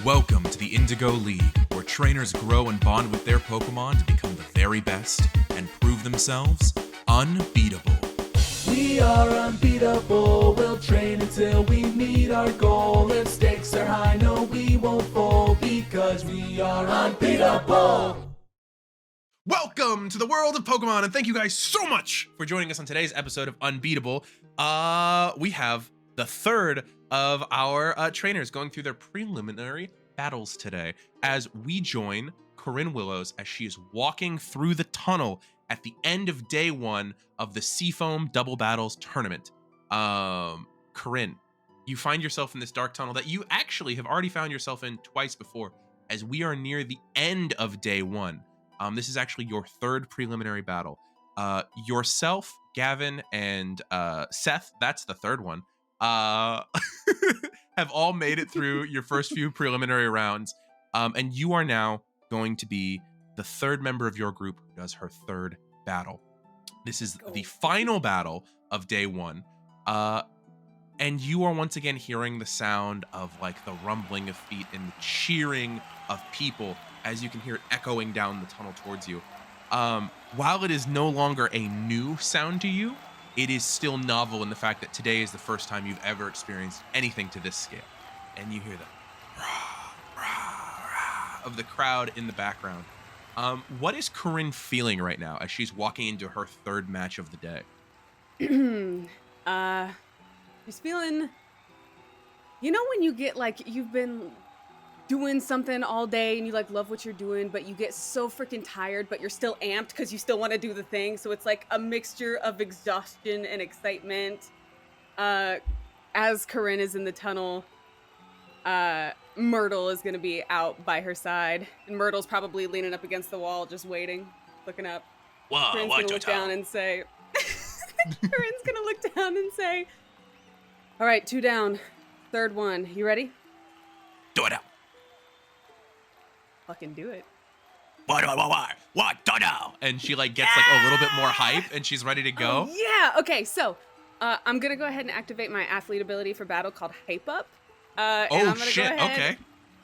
Welcome to the Indigo League, where trainers grow and bond with their Pokemon to become the very best and prove themselves unbeatable. We are unbeatable, we'll train until we meet our goal. If stakes are high, no, we won't fall, because we are unbeatable. Welcome to the world of Pokemon, and thank you guys so much for joining us on today's episode of Unbeatable. We have the third of our trainers going through their preliminary battles today, as we join Coryne Willows as she is walking through the tunnel at the end of day one of the Seafoam Double Battles tournament. Coryne, you find yourself in this dark tunnel that you actually have already found yourself in twice before, as we are near the end of day one. This is actually your third preliminary battle. Yourself, Gavin, and Seth, that's the third one, have all made it through your first few preliminary rounds. And you are now going to be the third member of your group who does her third battle. This is the final battle of day one. And you are once again hearing the sound of like the rumbling of feet and the cheering of people as you can hear it echoing down the tunnel towards you. While it is no longer a new sound to you, it is still novel in the fact that today is the first time you've ever experienced anything to this scale. And you hear the rah, rah, rah of the crowd in the background. What is Coryne feeling right now as she's walking into her third match of the day? She's feeling, you know, when you get like, you've been doing something all day and you like love what you're doing, but you get so freaking tired, but you're still amped because you still want to do the thing. So it's like a mixture of exhaustion and excitement. As Coryne is in the tunnel, Myrtle is going to be out by her side, and Myrtle's probably leaning up against the wall, just waiting, looking up. Whoa, Corinne's going to look down and say, Corinne's going to look down and say, all right, 2 down, third one. You ready? Do it now. Fucking do it. What? Do now. And she like gets like a little bit more hype and she's ready to go. Oh, yeah. Okay, so I'm going to go ahead and activate my athlete ability for battle called Hype Up. And I'm gonna shit, go ahead, okay.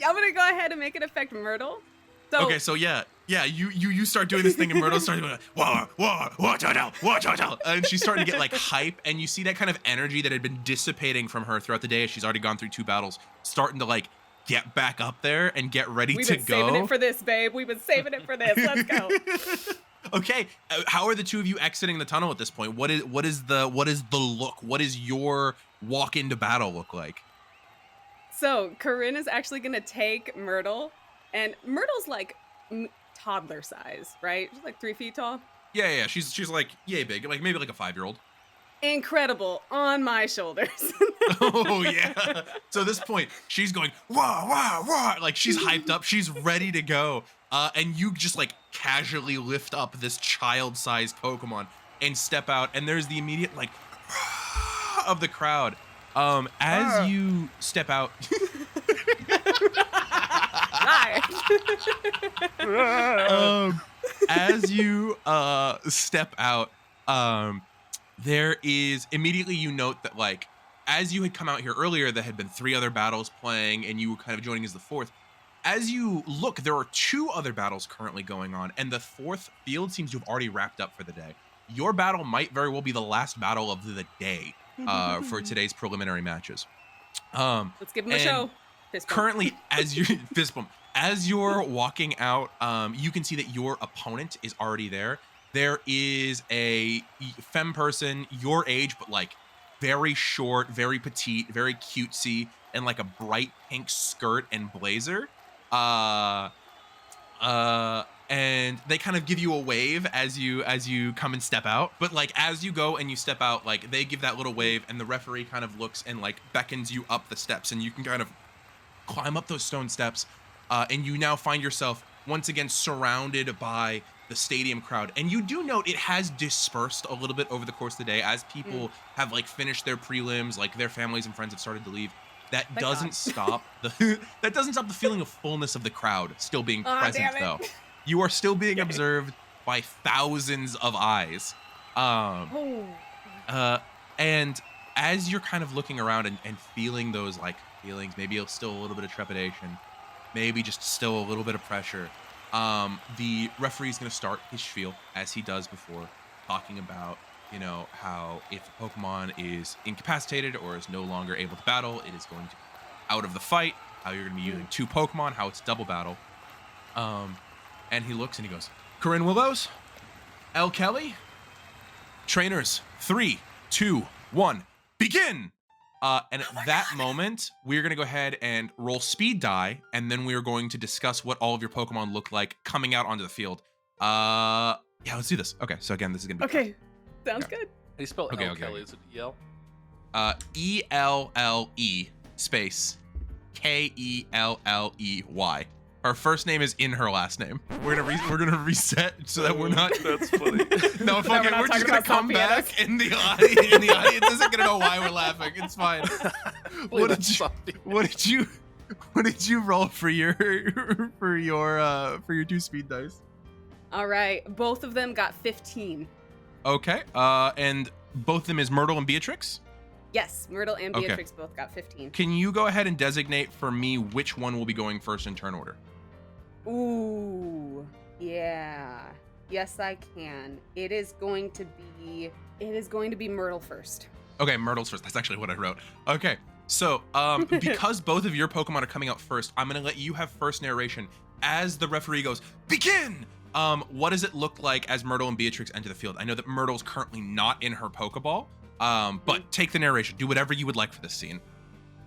I'm going to go ahead and make it affect Myrtle. So, Okay, so yeah, you start doing this thing and Myrtle starts doing what, and she's starting to get like hype, and you see that kind of energy that had been dissipating from her throughout the day as she's already gone through 2 battles, starting to like get back up there and get ready We've to been go. saving it for this, babe. We've been saving it for this. Let's go. Okay, how are the two of you exiting the tunnel at this point? What is the look? What is your walk into battle look like? So Coryne is actually going to take Myrtle, and Myrtle's like toddler size, right? She's like 3 feet tall. Yeah. She's like yay big, like maybe like a 5-year-old. Incredible on my shoulders. Oh yeah. So at this point, she's going wah, like she's hyped up, she's ready to go. And you just like casually lift up this child-sized Pokemon and step out, and there's the immediate like of the crowd. As you step out. As you step out, there is immediately you note that like as you had come out here earlier, there had been 3 other battles playing and you were kind of joining as the 4th. As you look, there are 2 other battles currently going on, and the 4th field seems to have already wrapped up for the day. Your battle might very well be the last battle of the day for today's preliminary matches. Let's give them a show. Fist bump. Currently, as you're walking out, you can see that your opponent is already there. There is a femme person your age, but like very short, very petite, very cutesy, and like a bright pink skirt and blazer. And they kind of give you a wave as you come and step out. But like as you go and you step out, like they give that little wave, and the referee kind of looks and like beckons you up the steps, and you can kind of climb up those stone steps, and you now find yourself once again surrounded by the stadium crowd. And you do note it has dispersed a little bit over the course of the day as people have like finished their prelims, like their families and friends have started to leave. That doesn't stop the feeling of fullness of the crowd still being present though. You are still being observed by thousands of eyes. And as you're kind of looking around and feeling those like feelings, maybe still a little bit of trepidation, maybe just still a little bit of pressure. The referee is going to start his spiel, as he does before, talking about, how if a Pokemon is incapacitated or is no longer able to battle, it is going to be out of the fight, how you're going to be using 2 Pokemon, how it's double battle. And he looks and he goes, Coryne Willows, L. Kelly, trainers, 3, 2, 1, begin! And at that moment, we're going to go ahead and roll speed die, and then we are going to discuss what all of your Pokemon look like coming out onto the field. Yeah, let's do this. Okay, so again, this is going to be... Okay, sounds good. How do you spell L. Kelly? Is it E-L? E-L-L-E space K-E-L-L-E-Y. Her first name is in her last name. We're gonna reset so that we're not. That's funny. No, fuck it. We're just gonna come back, and the audience isn't gonna know why we're laughing. It's fine. What did you roll for your 2 speed dice? All right, both of them got 15. Okay. And both of them is Myrtle and Beatrix? Yes, Myrtle and Beatrix both got 15. Can you go ahead and designate for me which one will be going first in turn order? Ooh, yeah. Yes, I can. It is going to be Myrtle first. Okay, Myrtle's first. That's actually what I wrote. Okay. So, because both of your Pokemon are coming out first, I'm going to let you have first narration as the referee goes, begin! What does it look like as Myrtle and Beatrix enter the field? I know that Myrtle's currently not in her Pokeball, but take the narration. Do whatever you would like for this scene.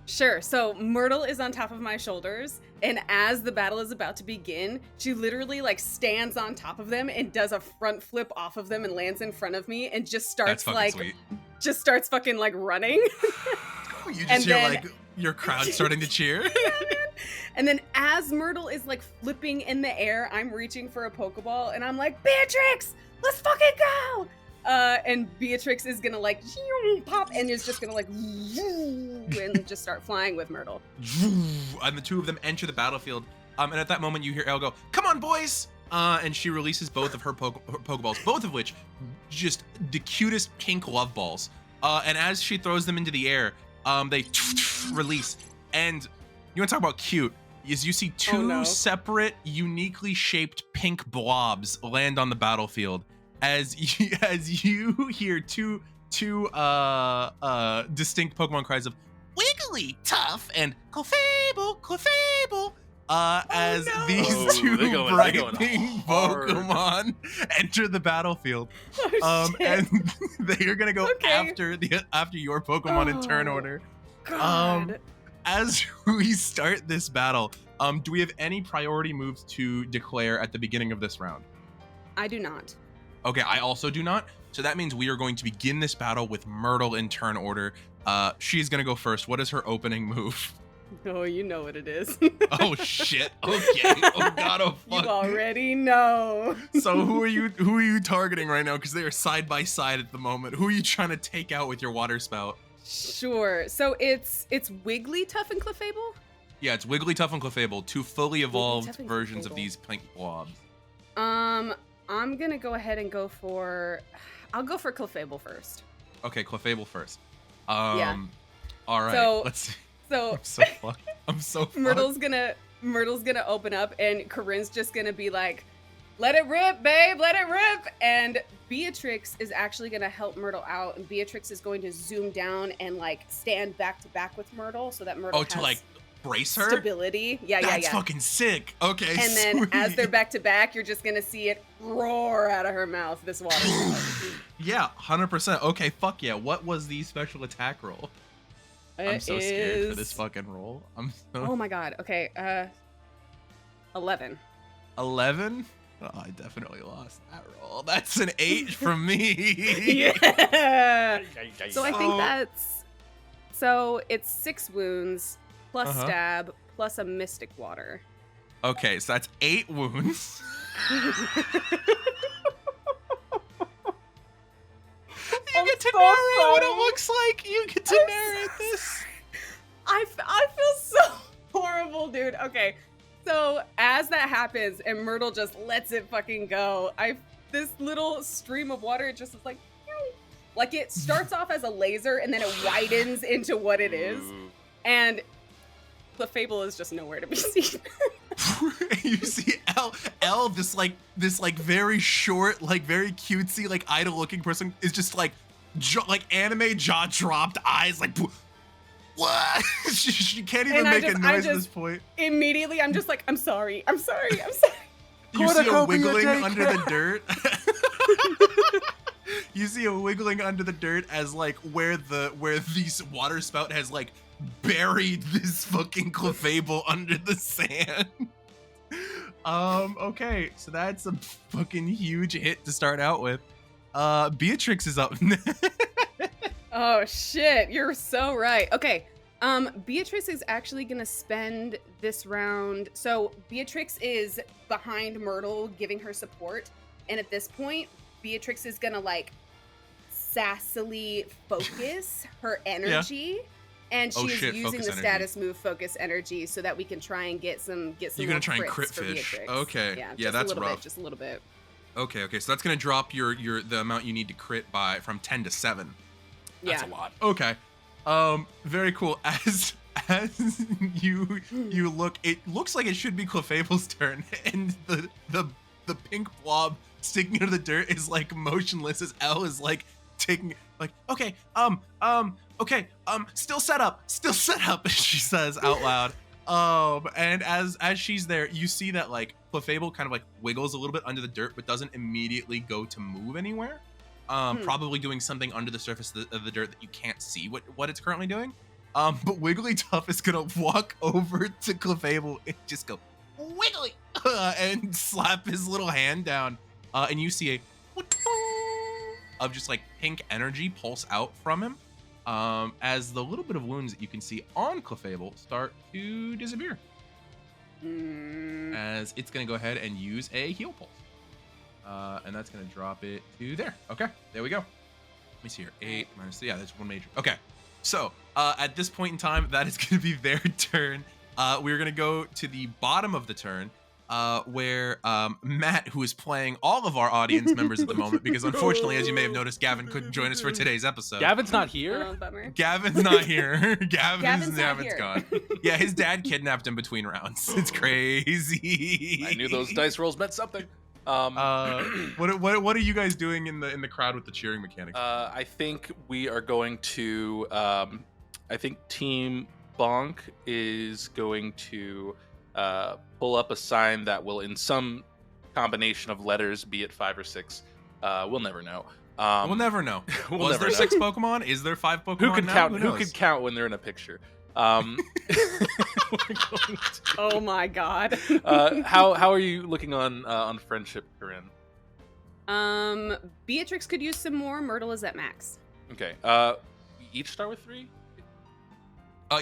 Sure. So Myrtle is on top of my shoulders, and as the battle is about to begin, she literally stands on top of them and does a front flip off of them and lands in front of me and just starts fucking running. You just hear your crowd starting to cheer. Yeah, man. And then as Myrtle is flipping in the air, I'm reaching for a Pokeball and I'm like, Beatrix, let's fucking go! And Beatrix is gonna pop and is just gonna and just start flying with Myrtle. And the two of them enter the battlefield. And at that moment you hear Elle go, come on boys! And she releases both of her Pokeballs, both of which just the cutest pink love balls. And as she throws them into the air, they release. And you wanna talk about cute, is you see 2 separate, uniquely shaped pink blobs land on the battlefield. As you hear two distinct Pokemon cries of Wiggly, Tough, and Clefable, these 2 bright pink Pokemon enter the battlefield. And they are gonna go after your Pokemon in turn order. God. As we start this battle, do we have any priority moves to declare at the beginning of this round? I do not. Okay, I also do not. So that means we are going to begin this battle with Myrtle in turn order. She's gonna go first. What is her opening move? Oh, you know what it is. Oh shit. Okay. Oh god. Oh fuck. You already know. So who are you targeting right now? Because they are side by side at the moment. Who are you trying to take out with your water spout? Sure. So it's Wiggly, Tough, and Clefable? Yeah, it's Wiggly, Tough, and Clefable, 2 fully evolved versions of these pink blobs. I'm gonna go ahead and I'll go for Clefable first. Okay, Clefable first. Yeah. All right. So, let's see. So I'm so fucked. Myrtle's gonna open up, and Corinne's just gonna be like, "Let it rip, babe, let it rip." And Beatrix is actually gonna help Myrtle out, and Beatrix is going to zoom down and stand back to back with Myrtle, so that Myrtle has to brace her stability. Yeah. That's fucking sick. Okay. And then sweet. as they're back to back, you're just gonna see it roar out of her mouth. This water. Yeah, 100%. Okay, fuck yeah. What was the special attack roll? I'm so scared for this fucking roll. Oh my god. Okay. 11. 11? Oh, I definitely lost that roll. That's an 8 from me. Yeah. So I think it's 6 wounds plus stab plus a mystic water. Okay, so that's 8 wounds. You get to narrate what it looks like. You get to narrate this. I feel so horrible, dude. Okay, so as that happens and Myrtle just lets it fucking go, this little stream of water just is like it starts off as a laser and then it widens into what it is. And Clefable is just nowhere to be seen. You see L, this very short, like very cutesy, like idol-looking person is just like anime jaw dropped, eyes like what? she can't even make a noise at this point. Immediately, I'm just like, I'm sorry. You see a wiggling under the dirt. You see a wiggling under the dirt as like where the water spout has like buried this fucking Clefable under the sand. Okay, so that's a fucking huge hit to start out with. Beatrix is up. Oh shit, you're so right. Okay, Beatrix is actually gonna spend this round. So Beatrix is behind Myrtle, giving her support, and at this point, Beatrix is gonna like sassily focus her energy. Yeah. And she's using the status move focus energy so that we can try and get some You're gonna try and crit fish. Okay. Yeah, that's rough. Just a little bit. Okay, so that's gonna drop the amount you need to crit by from 10 to 7. That's a lot. Okay. Very cool. As you look, it looks like it should be Clefable's turn, and the pink blob sticking out of the dirt is like motionless as L is like taking like okay, still set up, she says out loud. And as she's there, you see that like Clefable kind of like wiggles a little bit under the dirt, but doesn't immediately go to move anywhere. Probably doing something under the surface of the dirt that you can't see what it's currently doing. But Wigglytuff is gonna walk over to Clefable and just go Wiggly and slap his little hand down. And you see a of just like pink energy pulse out from him. As the little bit of wounds that you can see on Clefable start to disappear. As it's going to go ahead and use a heal pulse. And that's going to drop it to there. Okay, there we go. Let me see here. 8 minus 3. Yeah, that's one major. Okay, so at this point in time, that is going to be their turn. We're going to go to the bottom of the turn. Where Matt, who is playing all of our audience members at the moment, because unfortunately, as you may have noticed, Gavin couldn't join us for today's episode. Gavin's not here? Bummer. Gavin's not here. Gavin's here. gone. Yeah, his dad kidnapped him between rounds. It's crazy. I knew those dice rolls meant something. What are you guys doing in the crowd with the cheering mechanics? I think we are going to I think Team Bonk is going to pull up a sign that will, in some combination of letters, be it 5 or 6. We'll never know. We'll never know. Was there 6 Pokemon? Is there 5 Pokemon? Who could now? count? Who could count when they're in a picture? Oh my god. How are you looking on friendship, Coryne? Beatrix could use some more. Myrtle is at max. Okay. Each start with 3.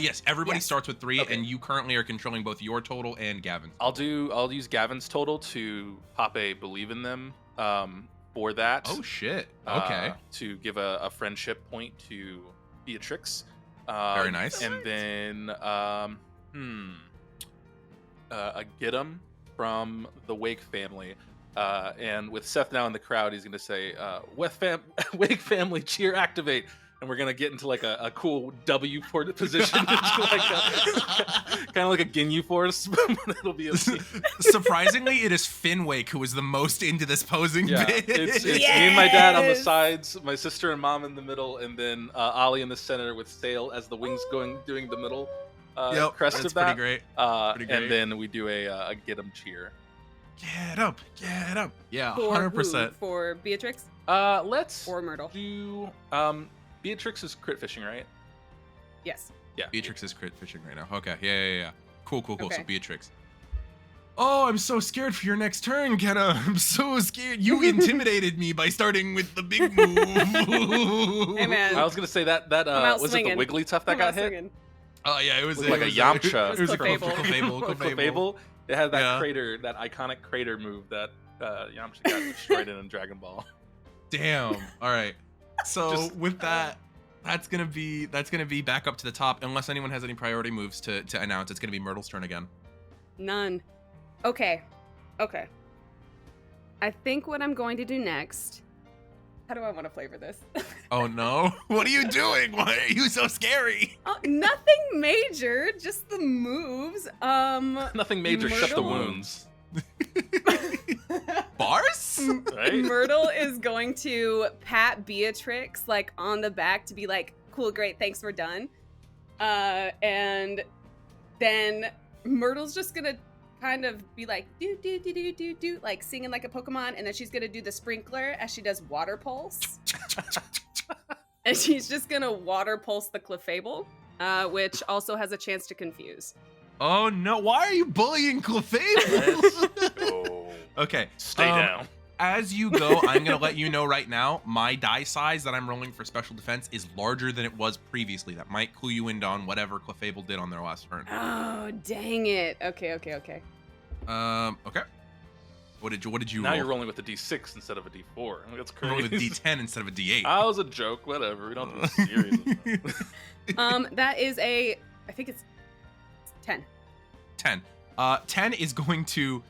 Yes, everybody starts with 3, okay. And you currently are controlling both your total and Gavin's. I'll use Gavin's total to pop a believe in them for that. Oh shit. Okay. To give a friendship point to Beatrix. Very nice. And then a get 'em from the Wake family. And with Seth now in the crowd, he's gonna say, Wake family cheer activate. And we're gonna get into like a cool W position, kind of like a Ginyu Force. It'll be surprisingly, it is Finn Wake who is the most into this posing bit. It's me and my dad on the sides, my sister and mom in the middle, and then Ollie in the center with Sail as the wings doing the middle crest of that. Pretty great. And then we do a get 'em cheer. Get up. Yeah, 100%. For Beatrix. Let's or Myrtle. Do Beatrix is crit fishing, right? Yes. Yeah. Beatrix is crit fishing right now. Okay. Yeah. Cool. Okay. So Beatrix. Oh, I'm so scared for your next turn, Kenna. I'm so scared. You intimidated me by starting with the big move. Hey, man. I was gonna say that was it the Wigglytuff that got hit? Oh yeah, it was like a Yamcha. It was Clefable. It had that crater, that iconic crater move that Yamcha got destroyed in Dragon Ball. Damn. All right. So with that, that's gonna be back up to the top. Unless anyone has any priority moves to announce, it's gonna be Myrtle's turn again. None. Okay. I think what I'm going to do next How do I want to flavor this? Oh no! What are you doing? Why are you so scary? Oh, nothing major, just the moves. Nothing major, shut the Myrtle? wounds. Bars? Right? Myrtle is going to pat Beatrix like on the back to be like, cool, great, thanks, we're done. And then Myrtle's just gonna kind of be like do do do do do do, like singing like a Pokemon, and then she's gonna do the sprinkler as she does water pulse. And she's just gonna water pulse the Clefable, which also has a chance to confuse. Oh no! Why are you bullying Clefable? Oh. Okay, Stay down. As you go, I'm gonna let you know right now, my die size that I'm rolling for special defense is larger than it was previously. That might clue you in on whatever Clefable did on their last turn. Oh, dang it. Okay. Okay. What did you Now roll? you're rolling with a D6 instead of a D4. That's I'm rolling crazy. with a D10 instead of a D8. That was a joke. Whatever. We don't have to be serious. That is I think it's 10. 10. 10 is going to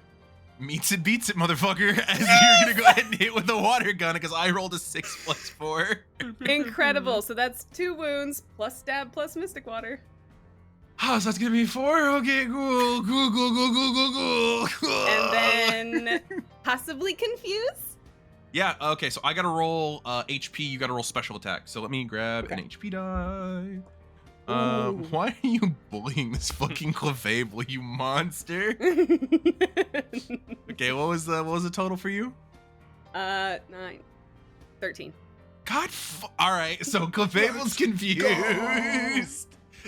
meets it, beats it, motherfucker, as you're gonna go ahead and hit with a water gun because I rolled a 6 + 4. Incredible. So that's 2 wounds plus stab plus Mystic Water. Oh, so that's gonna be 4? Okay, cool. And then possibly confuse? Yeah, okay, so I gotta roll HP, you gotta roll special attack. So let me grab an HP die. Ooh. Why are you bullying this fucking Clefable, you monster? Okay, what was the total for you? 9. 13. God, all right. So Clefable's confused.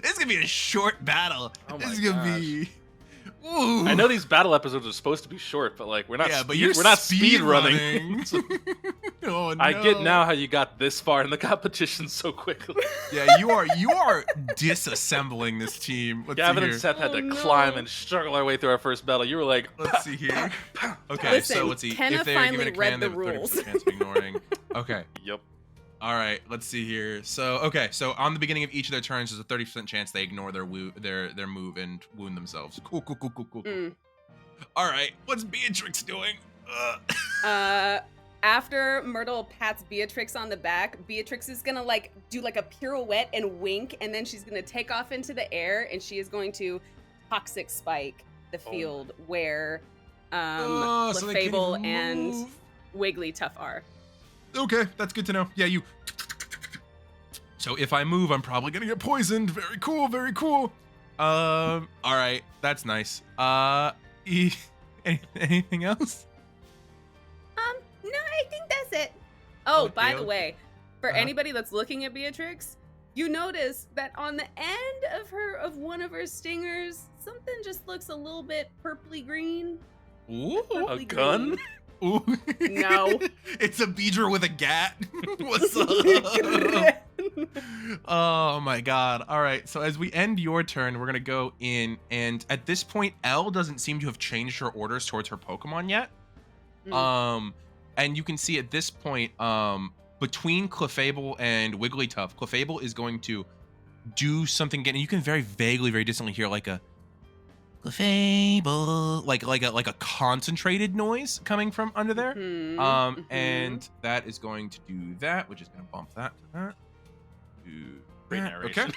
This is gonna be a short battle. Oh This my is gonna gosh. be. Ooh. I know these battle episodes are supposed to be short, but like we're not. Yeah, but we're not speed running. Oh, no. I get now how you got this far in the competition so quickly. Yeah, you are disassembling this team. Let's Gavin see and here. Seth had to Oh, no. climb and struggle our way through our first battle. You were like, Let's see here. Okay, Listen, so let's see. Kenna If they're finally given a read command, they the have a 30% rules. chance of ignoring. Okay. Yep. All right, let's see here. So, okay, so on the beginning of each of their turns, there's a 30% chance they ignore their move and wound themselves. Cool. Mm. All right, what's Beatrix doing? After Myrtle pats Beatrix on the back, Beatrix is gonna like do like a pirouette and wink, and then she's gonna take off into the air, and she is going to toxic spike the field where So they can't Clefable even and move. Wigglytuff are. Okay, that's good to know. Yeah, you. So if I move, I'm probably gonna get poisoned. Very cool. All right, that's nice. Anything else? No, I think that's it. Oh, by the Okay. way, for Uh-huh. anybody that's looking at Beatrix, you notice that on the end of one of her stingers, something just looks a little bit purpley green. Ooh. A Purpley gun? Ooh. No. It's a Beedra with a gat. What's up? Oh my god. All right. So as we end your turn, we're going to go in. And at this point, Elle doesn't seem to have changed her orders towards her Pokemon yet. And you can see at this point, between Clefable and Wigglytuff, Clefable is going to do something again. And you can very vaguely, very distantly hear like a Clefable, like a concentrated noise coming from under there. And that is going to do that, which is going to bump that to that. Great Okay. narration.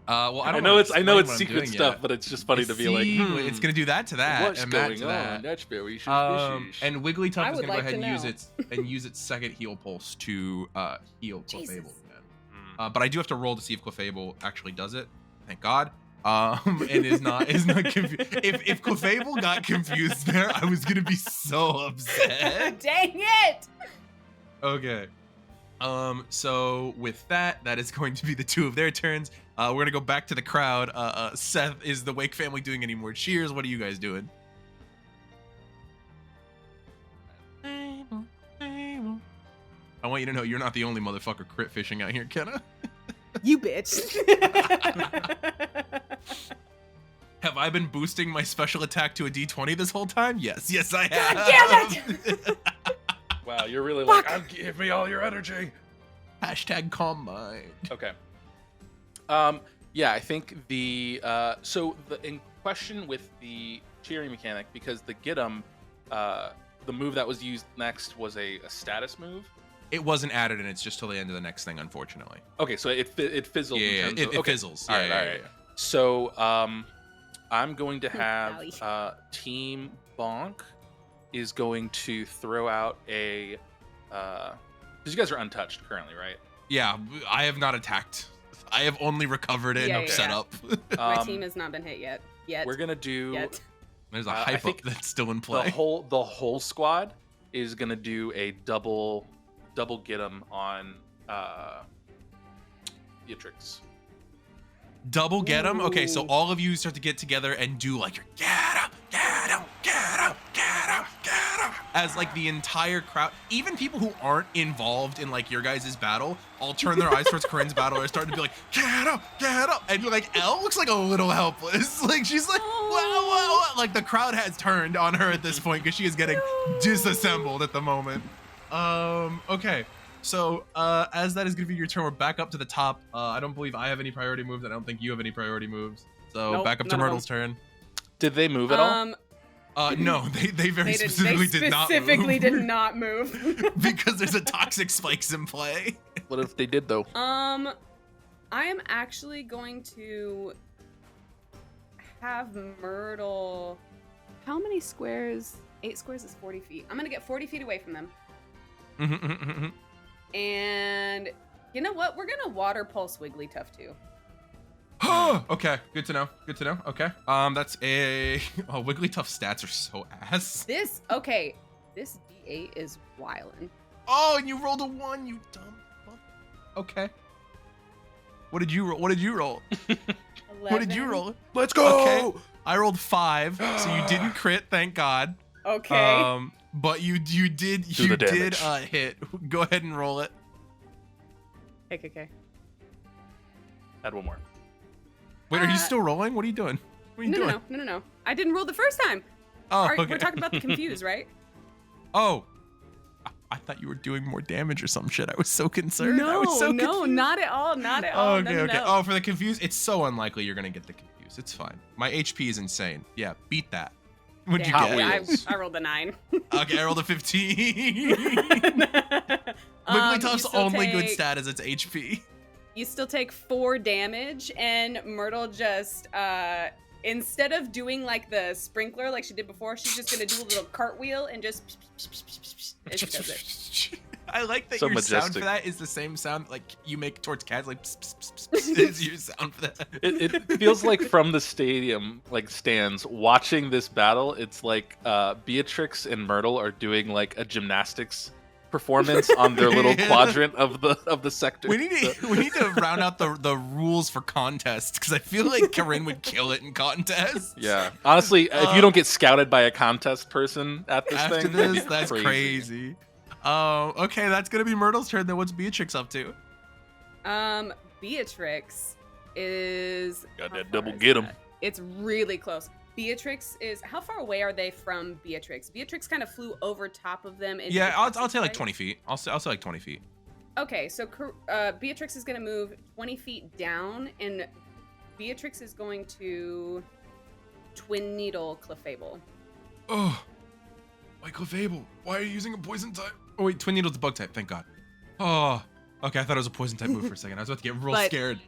Well, I I don't know wanna it's explain what I'm secret doing stuff, yet. but it's just funny to be like, See, it's gonna do that to that, what's and that going to on? that. That's very suspicious. And Wigglytuff I is would gonna go like ahead to and use its second heal pulse to heal Jesus. Clefable again. But I do have to roll to see if Clefable actually does it. Thank God. And is not confused. If Clefable got confused there, I was gonna be so upset. Dang it! Okay. So with that is going to be the 2 of their turns. We're gonna go back to the crowd. Seth, is the Wake family doing any more cheers? What are you guys doing? I want you to know you're not the only motherfucker crit fishing out here, Kenna. You bitch. Have I been boosting my special attack to a D20 this whole time? Yes, I have. God damn it! Wow, you're really Fuck. like, give me all your energy. Hashtag calm mind. Okay. Yeah, I think the in question with the cheering mechanic, because the get 'em, the move that was used next was a status move. It wasn't added, and it's just till the end of the next thing, unfortunately. Okay, so it fizzled. Yeah, in terms it of, okay. fizzles. All right, Yeah, all right. So I'm going to Owie. have Team Bonk is going to throw out a because you guys are untouched currently, right? Yeah, I have not attacked. I have only recovered it Yeah, and yeah, set yeah. up. My team has not been hit yet. We're gonna do Yet. There's a I hype up think that's still in play. the whole squad is gonna do a double get 'em on Beatrix. Double get him. Okay, so Ooh. all of you start to get together and do like your get him, get him, get him, get him, get him, as like the entire crowd, even people who aren't involved in like your guys' battle, all turn their eyes towards Corinne's battle and are starting to be like, get him, and you're like, Elle looks like a little helpless. Like she's like, wow. Like the crowd has turned on her at this point because she is getting disassembled at the moment. Okay. So, as that is going to be your turn, we're back up to the top. I don't believe I have any priority moves. I don't think you have any priority moves. So, Nope, back up to none of Myrtle's turn. Did they move at all? No, they very specifically did not move. Specifically did not move. Because there's a toxic spikes in play. What if they did though? I am actually going to have Myrtle. How many squares? 8 squares is 40 feet. I'm gonna get 40 feet away from them. And you know what? We're gonna water pulse Wigglytuff too. Okay, good to know. Good to know. Okay. That's a Wigglytuff stats are so ass. This D8 is wildin'. Oh, and you rolled a 1, you dumb. Okay. What did you roll? What did you roll? 11. What did you roll? Let's go. Okay. I rolled 5, so you didn't crit, thank God. Okay. But you did the damage. hit. Go ahead and roll it. Okay. Add one more. Wait, are you still rolling? What are you doing? What are you doing? No. I didn't roll the first time. Oh, okay. We're talking about the confuse, right? Oh, I thought you were doing more damage or some shit. I was so concerned. I was so confused. not at all. Not at all. Okay, no, okay. No. Oh, for the confused, it's so unlikely you're gonna get the confused. It's fine. My HP is insane. Yeah, beat that. What'd you Damn, get? yeah, I rolled a 9. Okay, I rolled a 15. Wigglytuff's only good stat is its HP. You still take 4 damage, and Myrtle just, instead of doing like the sprinkler like she did before, she's just gonna do a little cartwheel and just and she does it. I like that So your sound majestic. for that is the same sound like you make towards cats, like is your sound for that. It feels like from the stadium, like stands, watching this battle, it's like Beatrix and Myrtle are doing like a gymnastics performance on their little Yeah. quadrant of the sector. We need to round out the rules for contests because I feel like Coryne would kill it in contests. Yeah, honestly, if you don't get scouted by a contest person at this After thing, this, it'd be that's crazy. Okay, that's gonna be Myrtle's turn. Then what's Beatrix up to? Beatrix is Got how that far double is get 'em. that? It's really close. Beatrix is how far away are they from Beatrix? Beatrix kind of flew over top of them. Into Yeah, the I'll toxic say like spikes. 20 feet. I'll say like 20 feet. Okay, so Beatrix is going to move 20 feet down, and Beatrix is going to Twin Needle Clefable. Oh, my Clefable. Why are you using a poison type? Oh wait, Twin Needle's a bug type. Thank God. Oh, okay. I thought it was a poison type move for a second. I was about to get real But- scared.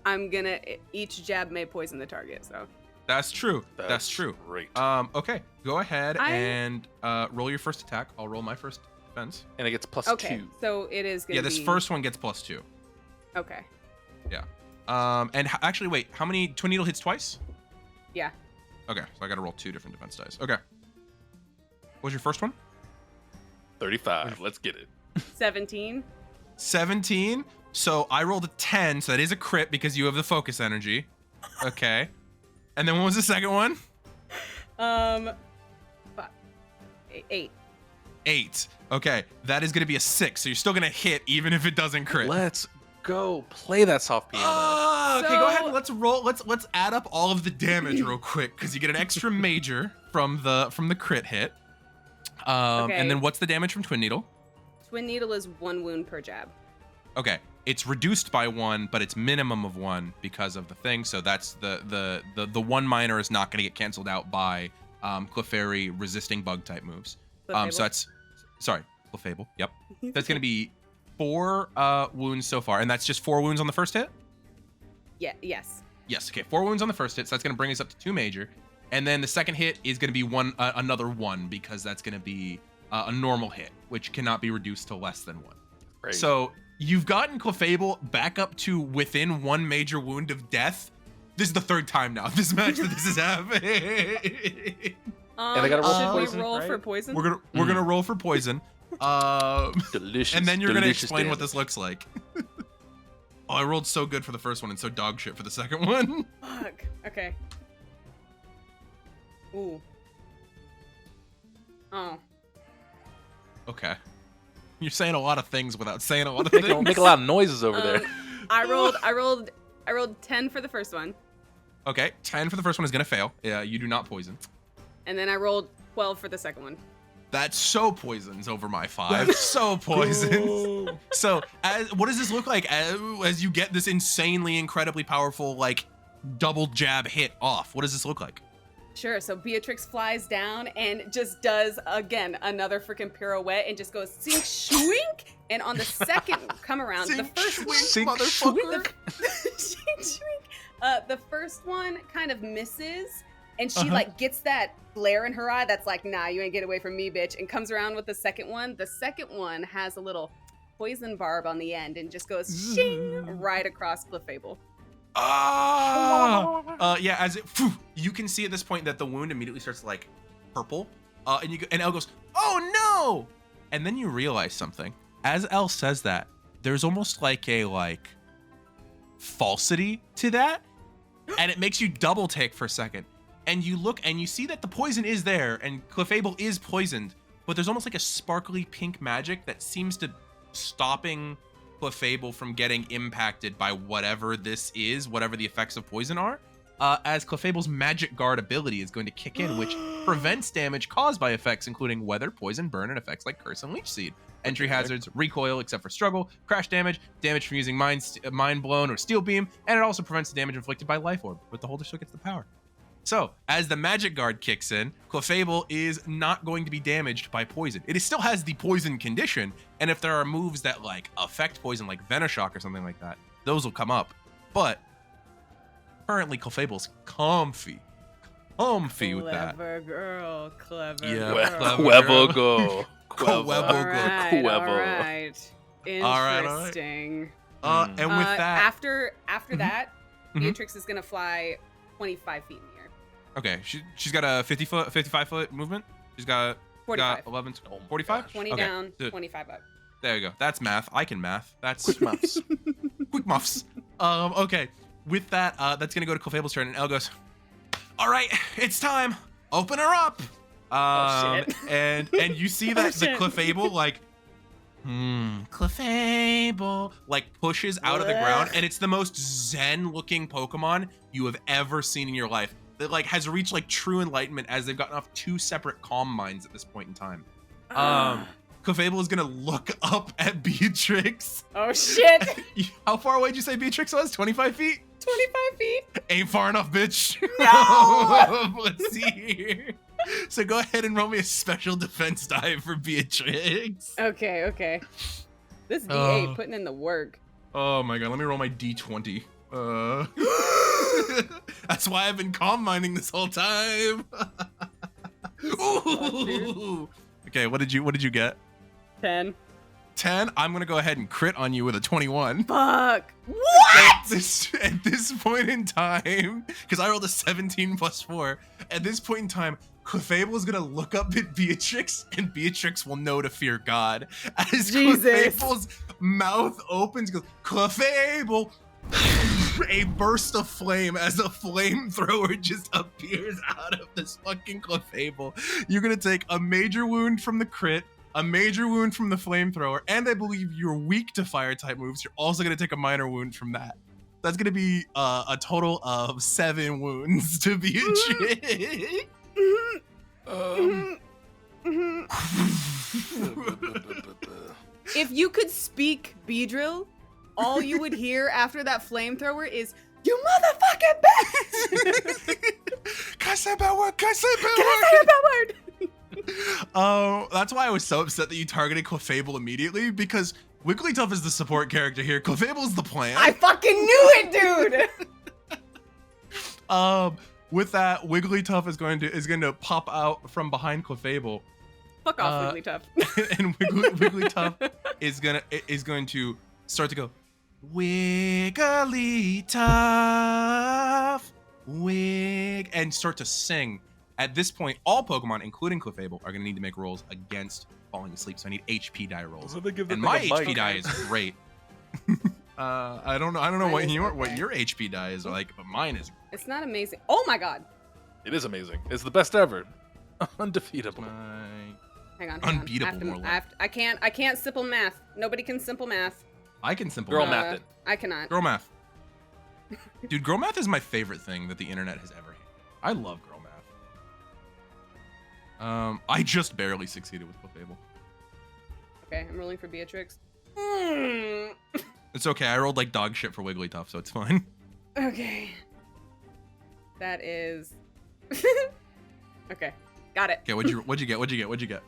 I'm gonna each jab may poison the target, so That's true. That's true. Great. Okay. Go ahead I- and roll your first attack. I'll roll my first defense. And it gets plus okay. 2. So it is gonna Yeah, this be first one gets +2. Okay. And actually, wait. How many Twin Needle hits twice? Yeah. Okay, so I got to roll 2 different defense dice. Okay. What was your first one? 35. Let's get it. 17. 17. So I rolled a 10, so that is a crit because you have the focus energy. Okay. And then what was the second one? 8. 8. Okay, that is going to be a 6, so you're still going to hit even if it doesn't crit. Let's go. Play that soft piano. Okay, go ahead So- and let's roll. Let's add up all of the damage real quick because you get an extra major from the crit hit. Okay. And then what's the damage from Twin Needle? Twin Needle is 1 wound per jab. Okay, it's reduced by 1, but it's minimum of 1 because of the thing. So that's the 1 minor is not going to get canceled out by Clefairy resisting bug type moves. Clefable? So that's sorry, Clefable. Yep, that's going to be 4 wounds so far, and that's just 4 wounds on the first hit? Yeah, yes. Yes, okay, 4 wounds on the first hit, so that's going to bring us up to 2 major. And then the second hit is going to be another 1, because that's going to be a normal hit, which cannot be reduced to less than 1. Great. So you've gotten Clefable back up to within 1 major wound of death. This is the 3rd time now, this match that this is happening. And I gotta roll should poison, we roll right? for poison? We're gonna roll for poison. Delicious. And then you're gonna delicious explain what damage. this looks like. Oh, I rolled so good for the first one and so dog shit for the second one. Fuck. Okay. Ooh. Oh. Okay. You're saying a lot of things without saying a lot of things. Make a lot of noises over there. I rolled 10 for the first one, Okay, 10 for the first one is gonna fail. Yeah, you do not poison. and then I rolled 12 for the second one. That's so poisons over my 5. So poisons. So, what does this look like as you get this insanely, incredibly powerful, like, double jab hit off? What does this look like? Sure. So Beatrix flies down and just does again another freaking pirouette and just goes sink shwink. And on the second come around, the first one, Sink, motherfucker. Sink shwink. The first one kind of misses, and she like gets that glare in her eye that's like, nah, you ain't get away from me, bitch, and comes around with the second one. The second one has a little poison barb on the end and just goes shing right across Clefable. Yeah, as it, you can see at this point that the wound immediately starts like purple, and Elle goes, "Oh no!" And then you realize something. As Elle says that, there's almost like a falsity to that, and it makes you double take for a second. And you look and you see that the poison is there, and Clefable is poisoned, but there's almost like a sparkly pink magic that seems to stopping Clefable from getting impacted by whatever this is, whatever the effects of poison are, as Clefable's Magic Guard ability is going to kick in, which prevents damage caused by effects including weather, poison, burn, and effects like Curse and Leech Seed. Entry hazards, recoil except for struggle, crash damage, damage from using mind blown or steel beam, and it also prevents the damage inflicted by life orb, but the holder still gets the power. So, as the Magic Guard kicks in, Clefable is not going to be damaged by poison. It still has the poison condition, and if there are moves that like affect poison, like Venoshock or something like that, those will come up. But currently, Clefable's comfy with that. Clever girl, clever Yeah, girl. clever go. Clever All right, Clever. all right. All right. Interesting. And with that, After that, Mhm. Beatrix is gonna fly 25 feet in the air. okay, she's got a 55 foot movement. She's got 45. 11, 45? 20 Okay, down, good. 25 up. There you go. That's math. I can math. That's Quick muffs. quick muffs. Okay. With that, that's gonna go to Clefable's turn, and Elle goes, "All right, it's time. Open her up." shit. And you see that the shit. Clefable Clefable pushes out of the ground, and it's the most zen-looking Pokemon you have ever seen in your life. That has reached true enlightenment as they've gotten off 2 separate calm minds at this point in time. Clefable is gonna look up at Beatrix. Oh shit! How far away did you say Beatrix was? 25 feet? 25 feet? Ain't far enough, bitch. No! Let's see here. So go ahead and roll me a special defense die for Beatrix. Okay. This D8 putting in the work. Oh my god, let me roll my D20. That's why I've been calm minding this whole time. Ooh. Okay, what did you get? 10. 10. I'm gonna go ahead and crit on you with a 21. Fuck. At this point in time, because I rolled a 17 plus 4. At this point in time, Clefable is gonna look up at Beatrix, and Beatrix will know to fear God. As Jesus. Clefable's mouth opens, goes, Clefable! A burst of flame as a flamethrower just appears out of this fucking Clefable. You're gonna take a major wound from the crit, a major wound from the flamethrower, and I believe you're weak to fire type moves. You're also gonna take a minor wound from that. That's gonna be a total of 7 wounds to Beatrix. If you could speak Beedrill, all you would hear after that flamethrower is, "You motherfucking bitch!" Can I say a bad word? Can I say a bad word? That's why I was so upset that you targeted Clefable immediately, because Wigglytuff is the support character here. Clefable's the plan. I fucking knew it, dude. With that, Wigglytuff is going to pop out from behind Clefable. Fuck off, Wigglytuff. And Wigglytuff is going to start to go, Wigglytuff, and start to sing. At this point, all Pokemon, including Clefable, are going to need to make rolls against falling asleep. So I need HP die rolls. And my HP die is great. I don't know what your HP die is like, but mine is. It's not amazing. Oh my god. It is amazing. It's the best ever. Undefeatable. Hang on. Unbeatable. More like. I can't simple math. Nobody can simple math. I can simple Girl math. math it. I cannot. Girl math. Dude, girl math is my favorite thing that the internet has ever hated. I love girl math. I just barely succeeded with Clefable. Okay, I'm rolling for Beatrix. It's okay. I rolled like dog shit for Wigglytuff, so it's fine. Okay. That is. Okay, got it. Okay, what'd you get?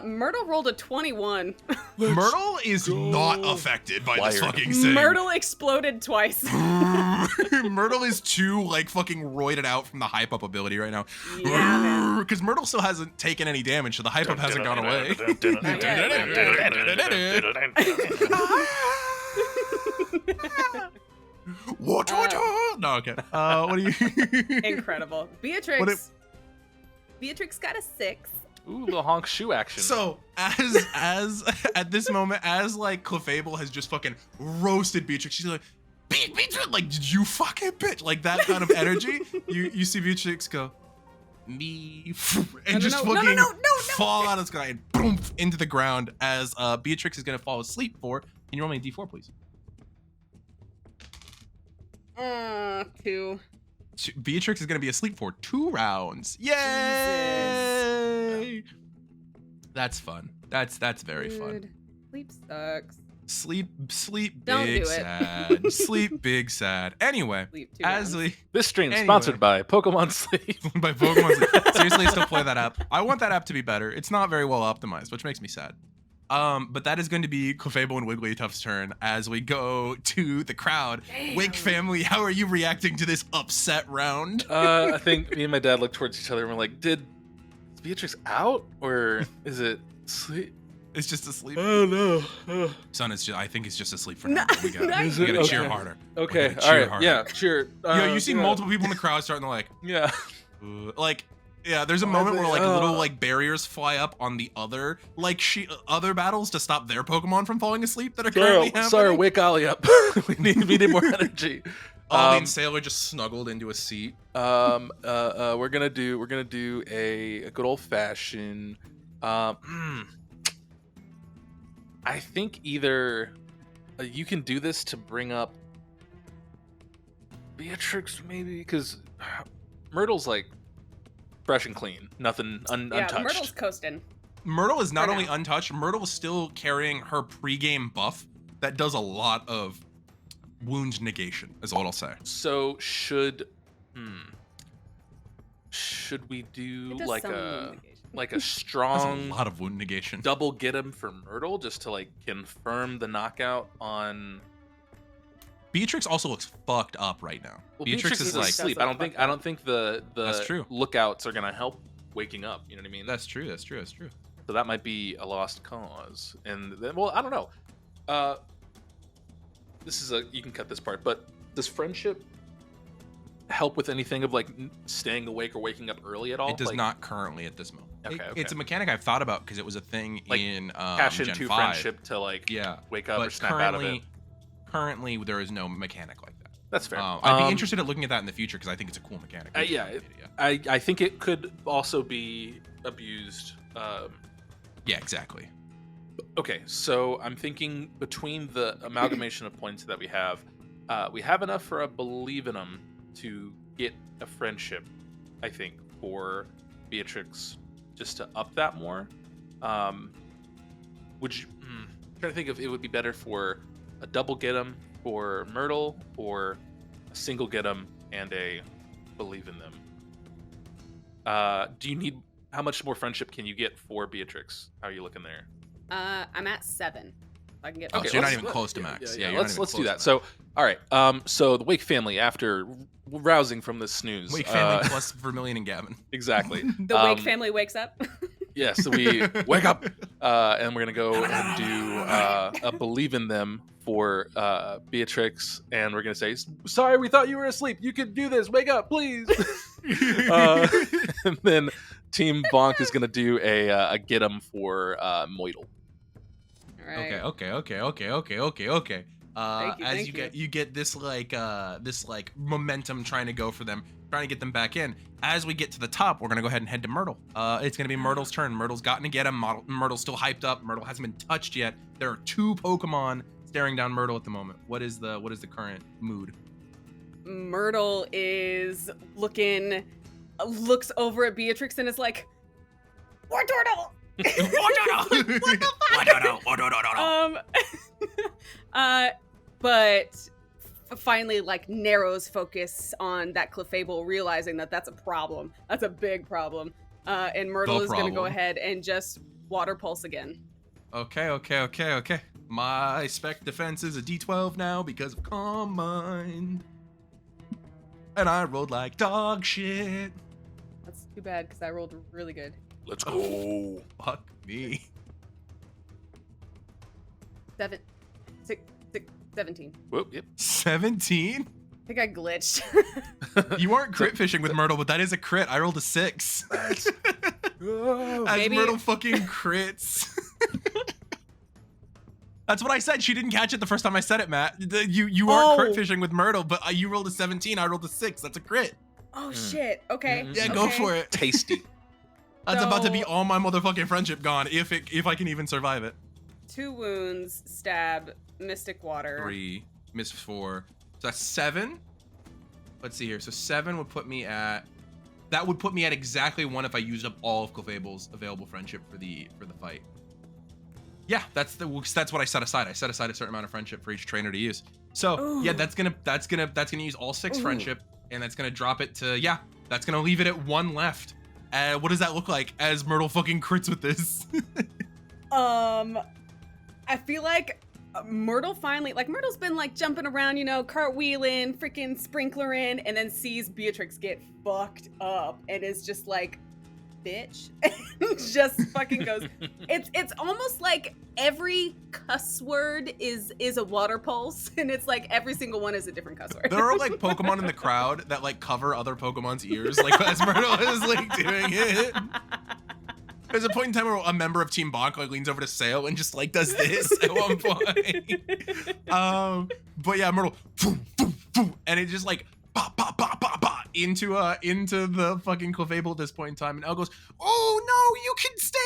Myrtle rolled a 21. Myrtle is not affected by this fucking thing. Myrtle exploded twice. Myrtle is too like fucking roided out from the hype up ability right now. Yeah, Because Myrtle still hasn't taken any damage, so the hype up hasn't gone away. What? No, okay. What do you? Incredible. Beatrix got a 6. Ooh, little honk shoe action. So as at this moment, as like Clefable has just fucking roasted Beatrix, she's like, Beatrix, like, did you fucking bitch? Like that kind of energy. You see Beatrix go, me, and fucking fall out of the sky and boom into the ground as Beatrix is gonna fall asleep for. Can you roll me a D4, please? 2. Beatrix is gonna be asleep for 2 rounds. Yay! Jesus. That's fun. That's very fun. Sleep sucks. Sleep Don't big do it. sad. Sleep big sad. Anyway, Sleep 2 as rounds. we This stream is sponsored by Pokemon Sleep. by Pokemon Sleep. Seriously, still play that app. I want that app to be better. It's not very well optimized, which makes me sad. But that is going to be Clefable and Wigglytuff's turn as we go to the crowd. Damn. Wake family, how are you reacting to this upset round? I think me and my dad looked towards each other and we're like, is Beatrix out or is it sleep? It's just asleep. Oh no. Son, I think it's just asleep for now. We gotta Nice. cheer Okay. harder. Okay, We gotta all cheer right, harder. yeah, cheer. You see multiple people in the crowd starting to like, Yeah. like, yeah, there's a moment where like little like barriers fly up on the other like other battles to stop their Pokemon from falling asleep that are currently happening. Sorry, wake Ollie up. we need more energy. Ollie and Sailor just snuggled into a seat. We're gonna do a good old fashioned. I think either you can do this to bring up Beatrix, maybe, because Myrtle's like fresh and clean, nothing untouched. Yeah, Myrtle's coasting. Myrtle is not For only now. untouched, Myrtle is still carrying her pregame buff that does a lot of wound negation, is what I'll say. So should we It do does like some a negation. like a That's a strong lot of wound negation. double get him for Myrtle just to like confirm the knockout on? Beatrix also looks fucked up right now. Well, Beatrix is like, asleep. does I look don't fucked think the That's true. lookouts are gonna help waking up. You know what I mean? that's true. So that might be a lost cause. And then, well, I don't know. This is you can cut this part, but does friendship help with anything of like staying awake or waking up early at all? It does Like, not currently at this moment. Okay, It's a okay. mechanic I've thought about because it was a thing Like, in cash Gen into 5. friendship to like Yeah, wake up or but snap out of it. currently there is no mechanic like that. That's fair. I'd be interested in looking at that in the future because I think it's a cool mechanic. Yeah, I think it could also be abused. Yeah, exactly. Okay, so I'm thinking between the amalgamation of points that we have enough for a believe in them to get a friendship, I think, for Beatrix, just to up that more. Would you? I'm trying to think if it would be better for a double get 'em for Myrtle or a single get 'em and a believe in them. Do you need? How much more friendship can you get for Beatrix? How are you looking there? I'm at 7. I can get. Oh, so you're not let's- even close to max. Yeah, you're not let's even let's do close that. to So, all right. So the Wake family, after rousing from this snooze, Wake family plus Vermilion and Gavin. exactly. The Wake family wakes up. Yeah, so we wake up, and we're gonna go and do a believe in them for Beatrix, and we're gonna say, "Sorry, we thought you were asleep. You could do this. Wake up, please." And then Team Bonk is gonna do a get 'em for Moidle. All right. Okay. Thank you, As thank you get this like momentum trying to go for them, trying to get them back in. As we get to the top, we're gonna go ahead and head to Myrtle. It's gonna be Myrtle's turn. Myrtle's gotten to get him. Myrtle's still hyped up. Myrtle hasn't been touched yet. There are 2 Pokemon staring down Myrtle at the moment. What is the current mood? Myrtle is looks over at Beatrix and is like, "War turtle." But finally like narrows focus on that Clefable, realizing that that's a problem. That's a big problem. And Myrtle is gonna go ahead and just water pulse again. Okay. My spec defense is a D12 now because of Calm Mind. And I rolled like dog shit. That's too bad because I rolled really good. Let's go. Fuck me. 17. Whoop, yep. 17? I think I glitched. You aren't crit fishing with Myrtle, but that is a crit. I rolled a 6. As Maybe- Myrtle fucking crits. That's what I said. She didn't catch it the first time I said it, Matt. You aren't crit fishing with Myrtle, but you rolled a 17. I rolled a 6. That's a crit. Oh shit. Okay. Mhm. Yeah, go for it. Tasty. That's about to be So- all my motherfucking friendship gone if I can even survive it. 2 wounds, stab, mystic water. 3, miss 4. So that's 7. Let's see here. So 7 would put me at. That would put me at exactly 1 if I used up all of Clefable's available friendship for the fight. Yeah, that's what I set aside. I set aside a certain amount of friendship for each trainer to use. So Ooh. yeah, that's gonna use all 6 Ooh. friendship, and that's gonna drop it to that's gonna leave it at 1 left. What does that look like as Myrtle fucking crits with this? I feel like Myrtle finally, like Myrtle's been like jumping around, you know, cartwheeling, freaking sprinklering, and then sees Beatrix get fucked up and is just like, bitch, and just fucking goes. It's almost like every cuss word is a water pulse, and it's like every single one is a different cuss word. There are like Pokemon in the crowd that like cover other Pokemon's ears, like as Myrtle is like doing it. There's a point in time where a member of Team Bonk like leans over to Sail and just like does this at one point. But yeah, Myrtle, and it just like into the fucking Clefable at this point in time, and Elle goes, "Oh no, you can stay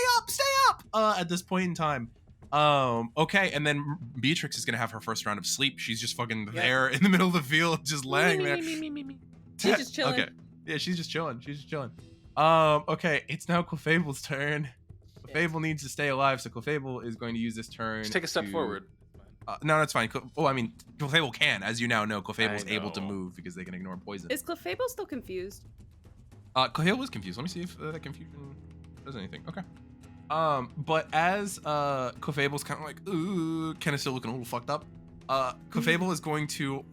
up, at this point in time." Okay, and then Beatrix is gonna have her first round of sleep. She's just fucking there in the middle of the field, just laying there. She's just chilling. Okay, yeah, she's just chilling. Okay, it's now Clefable's turn. Clefable needs to stay alive, so Clefable is going to use this turn. Just take a step to- forward. No, that's fine. I mean, Clefable can, as you now know. Clefable's I able to know. move because they can ignore poison. Is Clefable still confused? Clefable is confused. Let me see if that confusion does anything. Okay. But as Clefable's kind of like, ooh, Kenna's still looking a little fucked up. Clefable is going to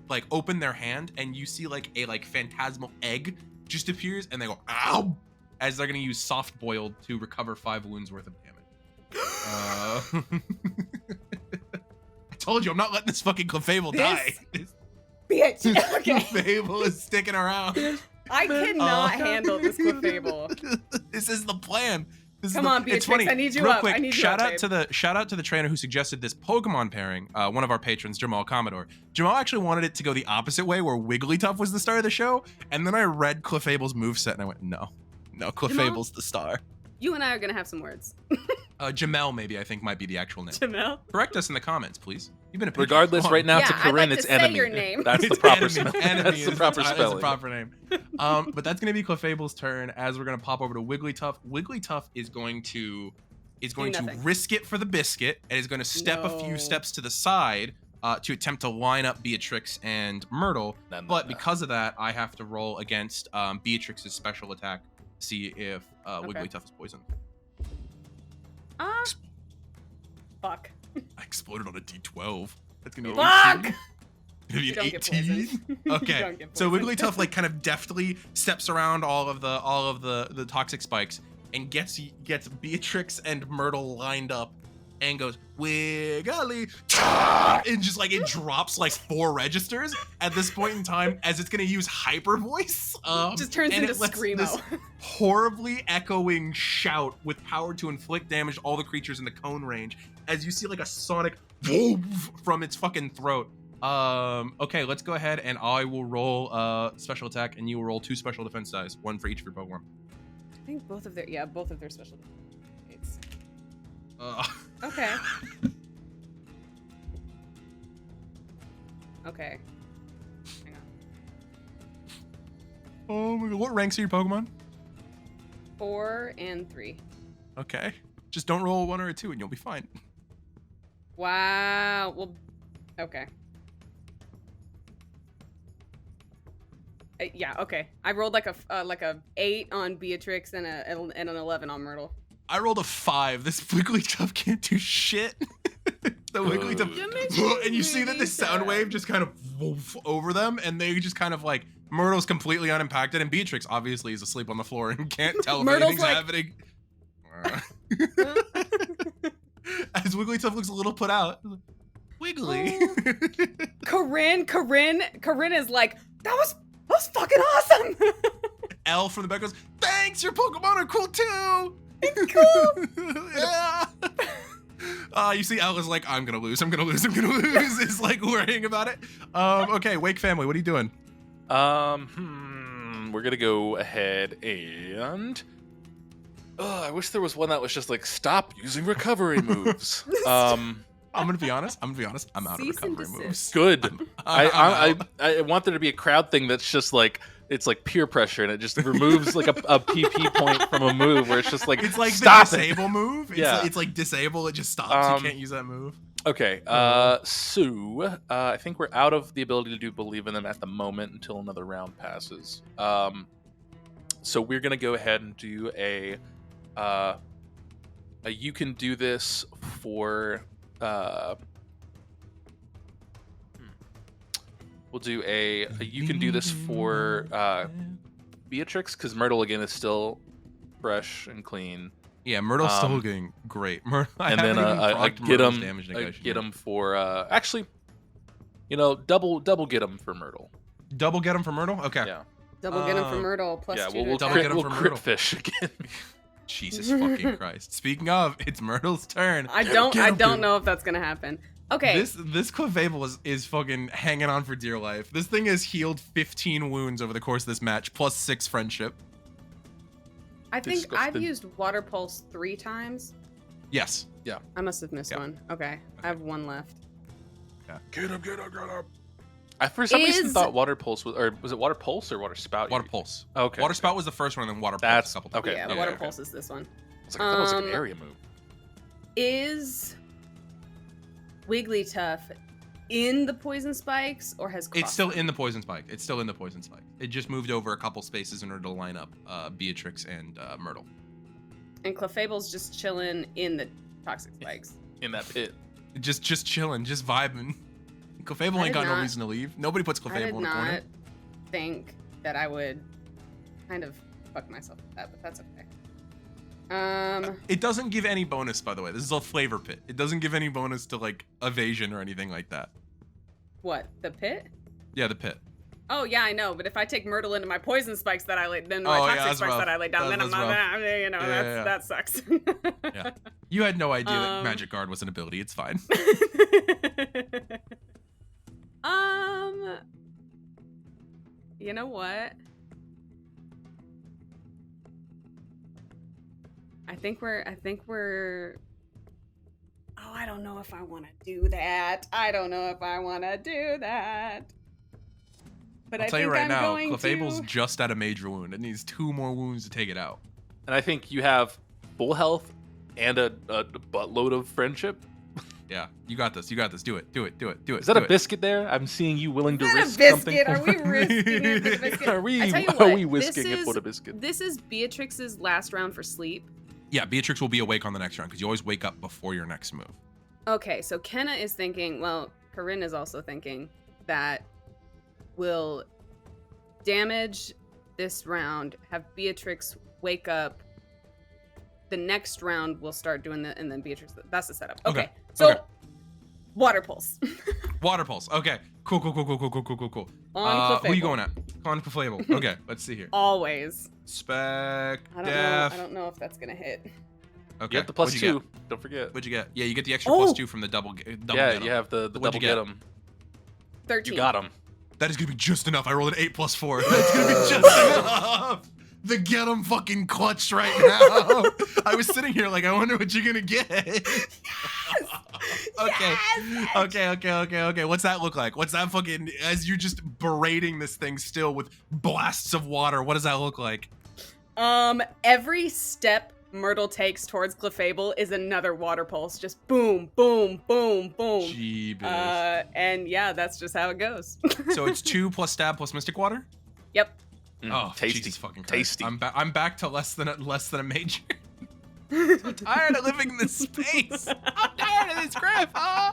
like open their hand, and you see like a phantasmal egg just appears, and they go ow, as they're gonna use soft boiled to recover 5 wounds worth of damage. I told you I'm not letting this fucking Clefable die. Bitch. Okay. Clefable is sticking around. I cannot handle this Clefable. This is the plan. Come on, It's Beatrix, funny. I need you Real up. quick, I need you shout up, out to the trainer who suggested this Pokemon pairing. One of our patrons, Jamal Commodore. Jamal actually wanted it to go the opposite way, where Wigglytuff was the star of the show, and then I read Clefable's moveset and I went, no, Clefable's the star. You and I are gonna have some words. Jamel, maybe I think might be the actual name. Jamel. Correct us in the comments, please. You've been a patron. Regardless, Come on. right now Yeah, to I'd Coryne, like it's to say enemy. your name. That's the It's proper enemy. spelling. Enemy That's the is proper that's spelling. the proper name. But that's gonna be Clefable's turn, as we're gonna pop over to Wigglytuff. Wigglytuff is going to nothing. risk it for the biscuit, and is going to step a few No. steps to the side to attempt to line up Beatrix and Myrtle. No. But because of that, I have to roll against Beatrix's special attack to see if Wigglytuff is poisoned. Fuck. I exploded on a D12. That's gonna be Fuck! 18. Gonna be You an don't get 18. poisoned. You Okay. don't get So poisoned. Wigglytuff like kind of deftly steps around all of the toxic spikes and gets Beatrix and Myrtle lined up and goes Wiggly, and just like it drops like 4 registers at this point in time as it's gonna use hyper voice. Just turns and into it lets Screamo. this horribly echoing shout with power to inflict damage to all the creatures in the cone range as you see like a sonic from its fucking throat. Okay, let's go ahead and I will roll special attack and you will roll 2 special defense dice, 1 for each of your Pokemon. I think both of their special defense. Okay. Okay. Hang on. Oh my god, what ranks are your Pokemon? 4 and 3. Okay. Just don't roll a 1 or a 2 and you'll be fine. Wow. Well, okay. Yeah, okay. I rolled like a 8 on Beatrix and an 11 on Myrtle. I rolled a 5. This Wigglytuff can't do shit. The Wigglytuff, and you see that the sound wave just kind of woof over them, and they just kind of like Myrtle's completely unimpacted, and Beatrix obviously is asleep on the floor and can't tell if Myrtle's anything's like- happening. As Wigglytuff looks a little put out, Wiggly. Coryne is like, that was fucking awesome. Elle from the back goes, "Thanks, your Pokemon are cool too." It's cool. Yeah. You see Elle is like, I'm gonna lose, is like worrying about it. Okay, Wake family, what are you doing? We're gonna go ahead and. I wish there was one that was just like stop using recovery moves. I'm gonna be honest. I'm out of Cease and recovery desist. moves. Good. I'm out. I want there to be a crowd thing that's just like it's like peer pressure and it just removes like a PP point from a move where it's just like It's like stop the it. disable move. Yeah. It's like disable. It just stops. You can't use that move. Okay. So I think we're out of the ability to do believe in them at the moment until another round passes. So we're gonna go ahead and do a you can do this for we'll do a you can do this for Beatrix because Myrtle again is still fresh and clean. Yeah, Myrtle's still looking great. And then get him for actually, double get him for Myrtle. Double get him for Myrtle. Okay. Yeah. Double get him for Myrtle plus Yeah. 2 We'll to double attack. get him we'll for crit Myrtle. fish again. Jesus fucking Christ. Speaking of, it's Myrtle's turn. I Get don't him, dude. know if that's gonna happen. Okay. This Clefable is fucking hanging on for dear life. This thing has healed 15 wounds over the course of this match, plus 6 friendship. I think I've Disgusting. used Water Pulse 3 times. Yes. I must have missed Yeah. one. Okay. I have 1 left. Get him. I for some reason Is- thought Water Pulse was it Water Pulse or Water Spout? Water Pulse. Okay. Water Spout was the first one, and then Water Pulse That's- a couple times. okay. Yeah, Yeah, Water okay. Pulse is this one. I was like, I thought it was like an area move. Is Wigglytuff in the poison spikes or has crossed It's still them? in the poison spike. It just moved over a couple spaces in order to line up Beatrix and Myrtle. And Clefable's just chilling in the toxic spikes. In that pit. Just chilling, just vibing. Clefable I ain't did got no not- reason to leave. Nobody puts I Clefable did in a not corner. think that I would kind of fuck myself with that, but that's okay. It doesn't give any bonus, by the way. This is a flavor pit. It doesn't give any bonus to like evasion or anything like that. What? The pit? Yeah, the pit. Oh yeah, I know. But if I take Myrtle into my poison spikes that I laid, then my Oh, yeah, toxic that's spikes rough. that I laid down, then That's I'm rough. Yeah. that sucks. Yeah. You had no idea that Um, Magic Guard was an ability. It's fine. You know what? I think we're. Oh, I don't know if I want to do that. But I'll I tell you think right I'm now, going Clefable's to. just at a major wound. It needs 2 more wounds to take it out. And I think you have full health and a buttload of friendship. Yeah, you got this. Do it. Is that a biscuit there? I'm seeing you willing to Is that a risk biscuit? something. Are we risking it for the biscuit? Are we I tell you are what, we whisking it for the biscuit? This is Beatrix's last round for sleep. Yeah, Beatrix will be awake on the next round because you always wake up before your next move. Okay, so Kenna is thinking, well, Coryne is also thinking that we'll damage this round, have Beatrix wake up. The next round we'll start doing the, and then Beatrix, that's the setup. Okay. So, Water Pulse. Water Pulse. Okay. Cool. On who you going at? On Clefable. Okay, let's see here. Always. Spec. I don't know if that's gonna hit. Okay. You have the plus What'd you 2. get? Don't forget. What'd you get? Yeah, you get the extra plus 2 from the double Yeah, get 'em. you have the double What'd you get get? 'em. 13. You got him. That is gonna be just enough. I rolled an 8 plus 4. That's gonna be just enough. The get 'em fucking clutched right now. I was sitting here like, I wonder what you're gonna get. Okay. Okay. What's that look like? What's that fucking, as you're just berating this thing still with blasts of water, what does that look like? Every step Myrtle takes towards Clefable is another Water Pulse. Just boom, boom, boom, boom. Jeebus. And yeah, that's just how it goes. So it's 2 plus stab plus mystic water? Yep. Oh, tasty. Jesus fucking Christ. Tasty. I'm back to less than a major. I'm so tired of living in this space. I'm tired of this crap, huh?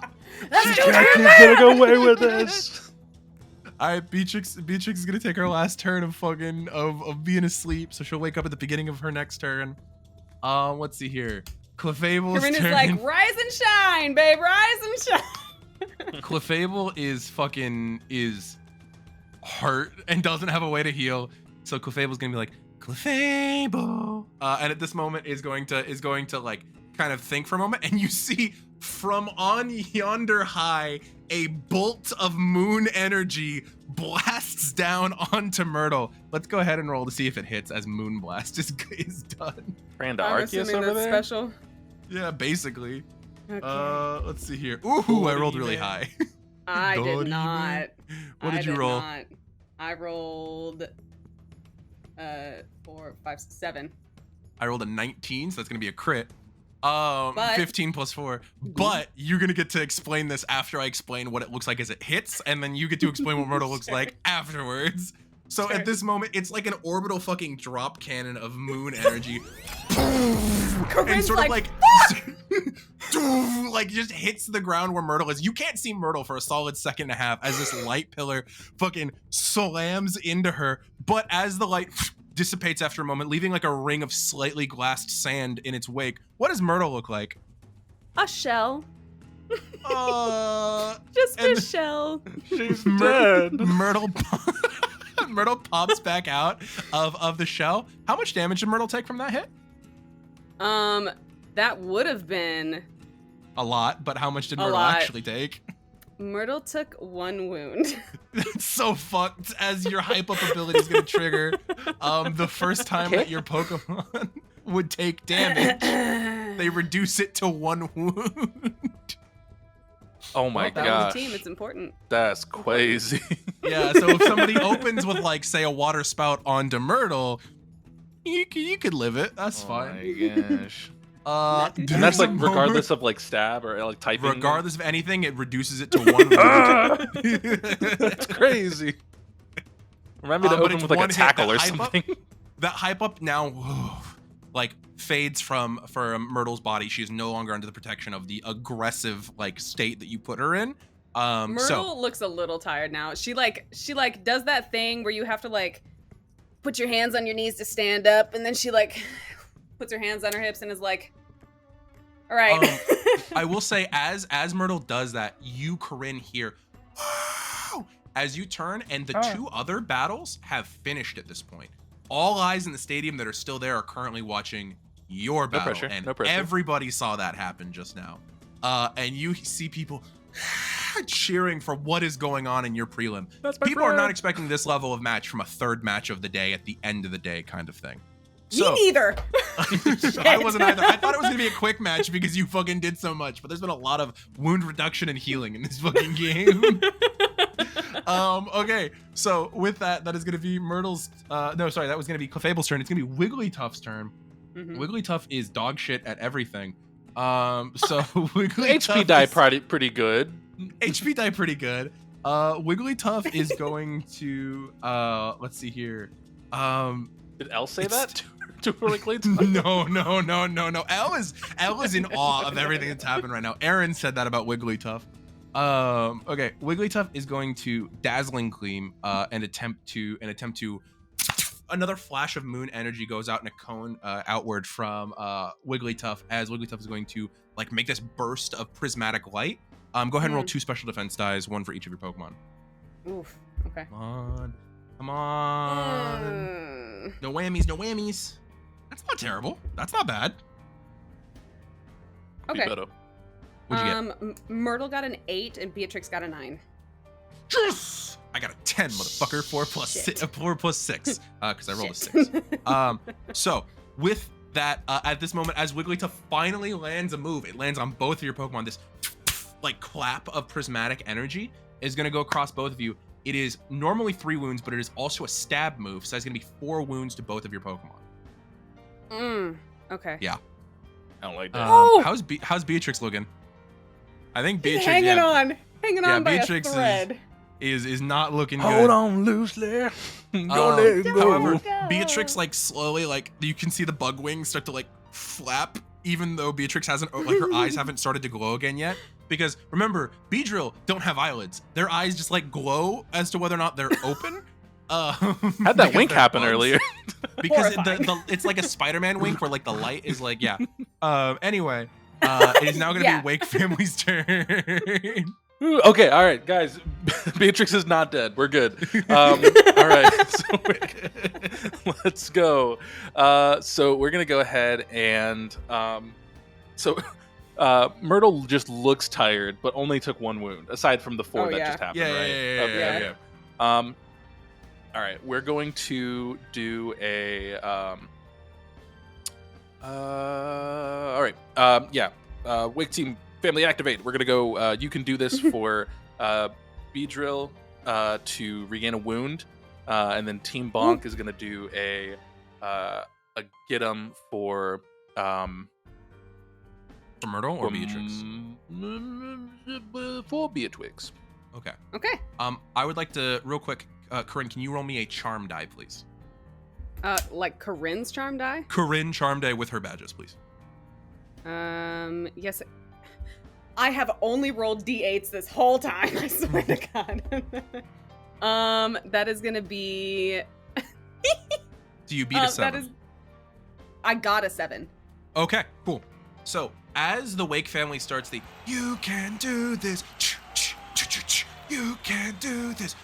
Let's do Jackie's it! gonna go away with this. Alright, Beatrix is gonna take her last turn of fucking of being asleep, so she'll wake up at the beginning of her next turn. Let's see here. Clefable's Coryne is turn. like, rise and shine, babe, rise and shine. Clefable is hurt and doesn't have a way to heal. So Clefable's gonna be like, Clefable. And at this moment is going to like kind of think for a moment, and you see from on yonder high a bolt of moon energy blasts down onto Myrtle. Let's go ahead and roll to see if it hits as Moon Blast is done. Branda I'm Arceus assuming over that's there. special. Yeah, basically. Okay. Let's see here. Ooh, I rolled really high. I did Dorothy, not. What did you roll? Not. I rolled 4, 5, 7. I rolled a 19, so that's gonna be a crit. But- 15 plus 4. But you're gonna get to explain this after I explain what it looks like as it hits, and then you get to explain what Myrtle looks like afterwards. So Sure. at this moment, it's like an orbital fucking drop cannon of moon energy. Corinne's And sort of like, like just hits the ground where Myrtle is. You can't see Myrtle for a solid second and a half as this light pillar fucking slams into her. But as the light dissipates after a moment, leaving like a ring of slightly glassed sand in its wake, what does Myrtle look like? a shell. Just and a shell. She's dead. Myrtle pops back out of the shell. How much damage did Myrtle take from that hit? That would have been A lot, but how much did A Myrtle lot. actually take? Myrtle took 1 wound. That's so fucked, as your hype up ability is going to trigger the first time that your Pokemon would take damage. They reduce it to 1 wound. Oh my That was gosh. a team. It's important. That's crazy. Yeah, so if somebody opens with, like, say, a water spout onto Myrtle, you could live it. That's fine. Oh my gosh. And And that's like regardless of like stab or like typing. Regardless of anything, it reduces it to 1 wound. That's crazy. Remember to But open it's with like one a hit. tackle That or hype up- something. That hype up now, like, fades from Myrtle's body. She is no longer under the protection of the aggressive, like, state that you put her in. Myrtle So looks a little tired now. She does that thing where you have to like put your hands on your knees to stand up, and then she like puts her hands on her hips and is like, all right. I will say, as Myrtle does that, you, Coryne, hear as you turn, and the 2 other battles have finished at this point. All eyes in the stadium that are still there are currently watching your battle, pressure, and no pressure. everybody saw that happen just now. And you see people cheering for what is going on in your prelim. That's my People are not friend. expecting this level of match from a third match of the day at the end of the day, kind of thing. Me neither. I wasn't either. I thought it was gonna be a quick match because you fucking did so much, but there's been a lot of wound reduction and healing in this fucking game. Okay, so with that is gonna be Myrtle's. No, sorry, that was gonna be Clefable's turn. It's gonna be Wigglytuff's turn. Mhm. Wigglytuff is dog shit at everything. So Wigglytuff HP die is- pretty good. HP die pretty good. Wigglytuff is going to let's see here. Did Elle say It's- that to Wigglytuff? No. Elle is in awe of everything that's happened right now. Aaron said that about Wigglytuff. Okay, Wigglytuff is going to Dazzling Gleam and attempt to another flash of moon energy goes out in a cone outward from Wigglytuff, as Wigglytuff is going to like make this burst of prismatic light. Go ahead and roll 2 special defense dice, 1 for each of your Pokemon. Oof. Okay. Come on. No whammies. That's not terrible. That's not bad. Okay. What'd you get? Myrtle got an 8 and Beatrix got a 9. Yes! I got a 10, motherfucker. 4 plus 6. Because I rolled a 6. So with that, at this moment, as Wigglytuff finally lands a move, it lands on both of your Pokemon. This like clap of prismatic energy is going to go across both of you. It is normally 3 wounds, but it is also a stab move, so it's going to be 4 wounds to both of your Pokemon. Okay. Yeah. I don't like that. How's Beatrix looking? I think He's Beatrix hanging on by Beatrix a thread. is not looking good. Hold on loosely. Don't let it go. However, Beatrix like slowly like you can see the bug wings start to like flap, even though Beatrix hasn't like her eyes haven't started to glow again yet. Because remember, Beedrill don't have eyelids. Their eyes just like glow as to whether or not they're open. How'd that wink happen earlier? Because it's like a Spider-Man wink where like the light is like Anyway, it is now going to be Wake family's turn. Okay, all right, guys. Beatrix is not dead. We're good. All right, so let's go. So we're gonna go ahead and Myrtle just looks tired, but only took 1 wound, aside from the 4 that just happened. Okay. All right, we're going to do a. Wake team. Family activate. We're gonna go. You can do this for Beedrill to regain a wound, and then Team Bonk is gonna do a get 'em for Myrtle or Beatrix? For Beatrix. Okay. I would like to real quick. Coryne, can you roll me a charm die, please? Like Corinne's charm die? Coryne charm die with her badges, please. Yes. I have only rolled d8s this whole time. I swear to God. That is gonna be. Do you beat a 7? I got a 7. Okay, cool. So as the Wake family starts the "You can do this," you can do this,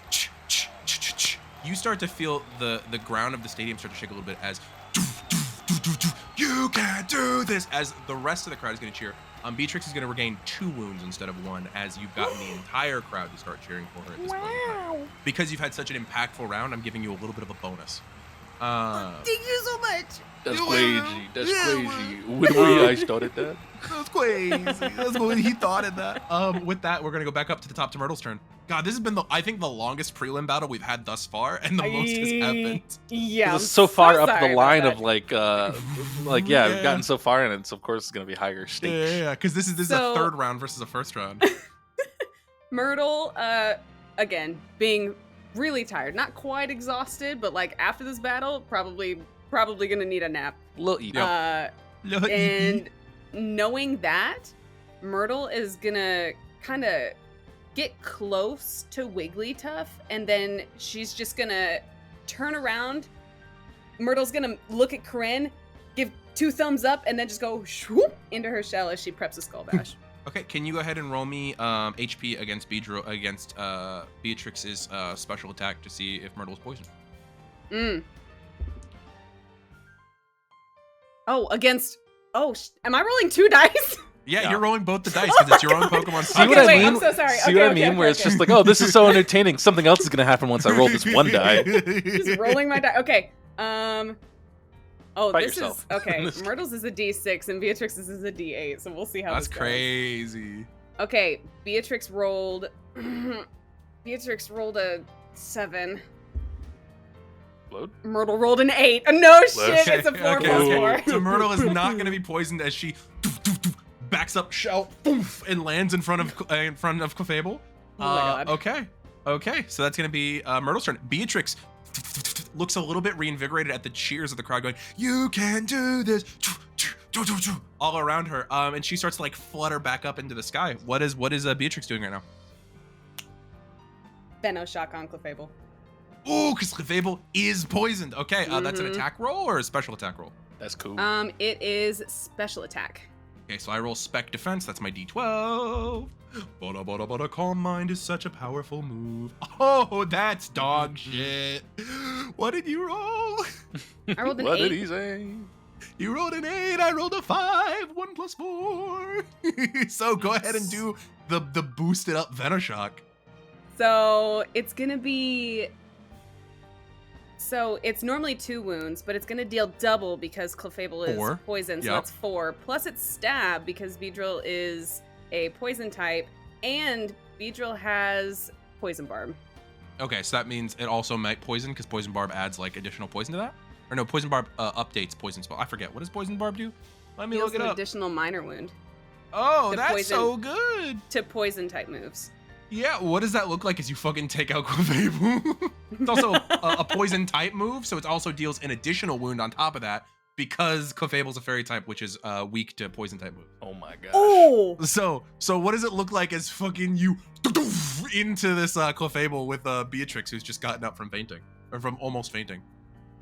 you start to feel the ground of the stadium start to shake a little bit as "You can do this," as the rest of the crowd is going to cheer. Beatrix is going to regain 2 wounds instead of 1, as you've gotten the entire crowd to start cheering for her at this point in time. Because you've had such an impactful round, I'm giving you a little bit of a bonus. Thank you so much. That's crazy. That's crazy. When I started that. That's crazy. That's what he thought of that. With that, we're going to go back up to the top to Myrtle's turn. God, this has been I think the longest prelim battle we've had thus far, and the most has happened. Yeah, it's so far up the line of that. we've gotten so far, and it's of course going to be higher stakes. Yeah, because this is a 3rd round versus a 1st round. Myrtle, again, being really tired, not quite exhausted, but like after this battle, probably gonna need a nap. Little eat. And knowing that, Myrtle is gonna kind of get close to Wigglytuff, and then she's just gonna turn around. Myrtle's gonna look at Coryne, give 2 thumbs up, and then just go swoop into her shell as she preps a Skull Bash. Okay, can you go ahead and roll me HP against Beatrix's special attack to see if Myrtle's poisoned? Oh, against... Oh, am I rolling 2 dice? Yeah, you're rolling both the dice because it's your own Pokemon. See what I mean? I'm so sorry. See what I mean? Where it's just like, oh, this is so entertaining. Something else is going to happen once I roll this 1 die. Just rolling my die. Okay. Oh, Fight this yourself. is okay. Myrtle's is a D6 and Beatrix's is a D8, so we'll see how That's this goes. crazy. Okay, Beatrix rolled a 7. Load? Myrtle rolled an 8. No shit, it's a 4 plus 4. So Myrtle is not going to be poisoned as she backs up, shell, and lands in front of Clefable. Oh my God. Okay. So that's going to be Myrtle's turn. Beatrix looks a little bit reinvigorated at the cheers of the crowd going, "You can do this," all around her. And she starts to like flutter back up into the sky. What is Beatrix doing right now? Venoshock on Clefable. Oh, because Clefable is poisoned. Okay, that's an attack roll or a special attack roll? That's cool. It is special attack. Okay, so I roll spec defense. That's my D12. Bada, calm mind is such a powerful move. Oh, that's dog shit. What did you roll? I rolled an What 8. did he say? You rolled an 8. I rolled a 5. 1 plus 4. So go ahead and do the boosted up Venoshock. So it's gonna be. So it's normally 2 wounds, but it's gonna deal double because Clefable is 4. poison, so Yep. that's 4. Plus it's stab because Beedrill is a poison type, and Beedrill has poison barb. Okay, so that means it also might poison because poison barb adds like additional poison to that. Or no, poison barb updates poison spell. I forget. What does poison barb do? Let me Deals look it an up. additional minor wound Oh, to that's poison. so good. to poison type moves. Yeah, what does that look like as you fucking take out Clefable? It's also a poison type move, so it also deals an additional wound on top of that because Clefable's a fairy type, which is weak to poison type moves. Oh my gosh. Oh! So what does it look like as fucking you into this Clefable with Beatrix, who's just gotten up from fainting, or from almost fainting?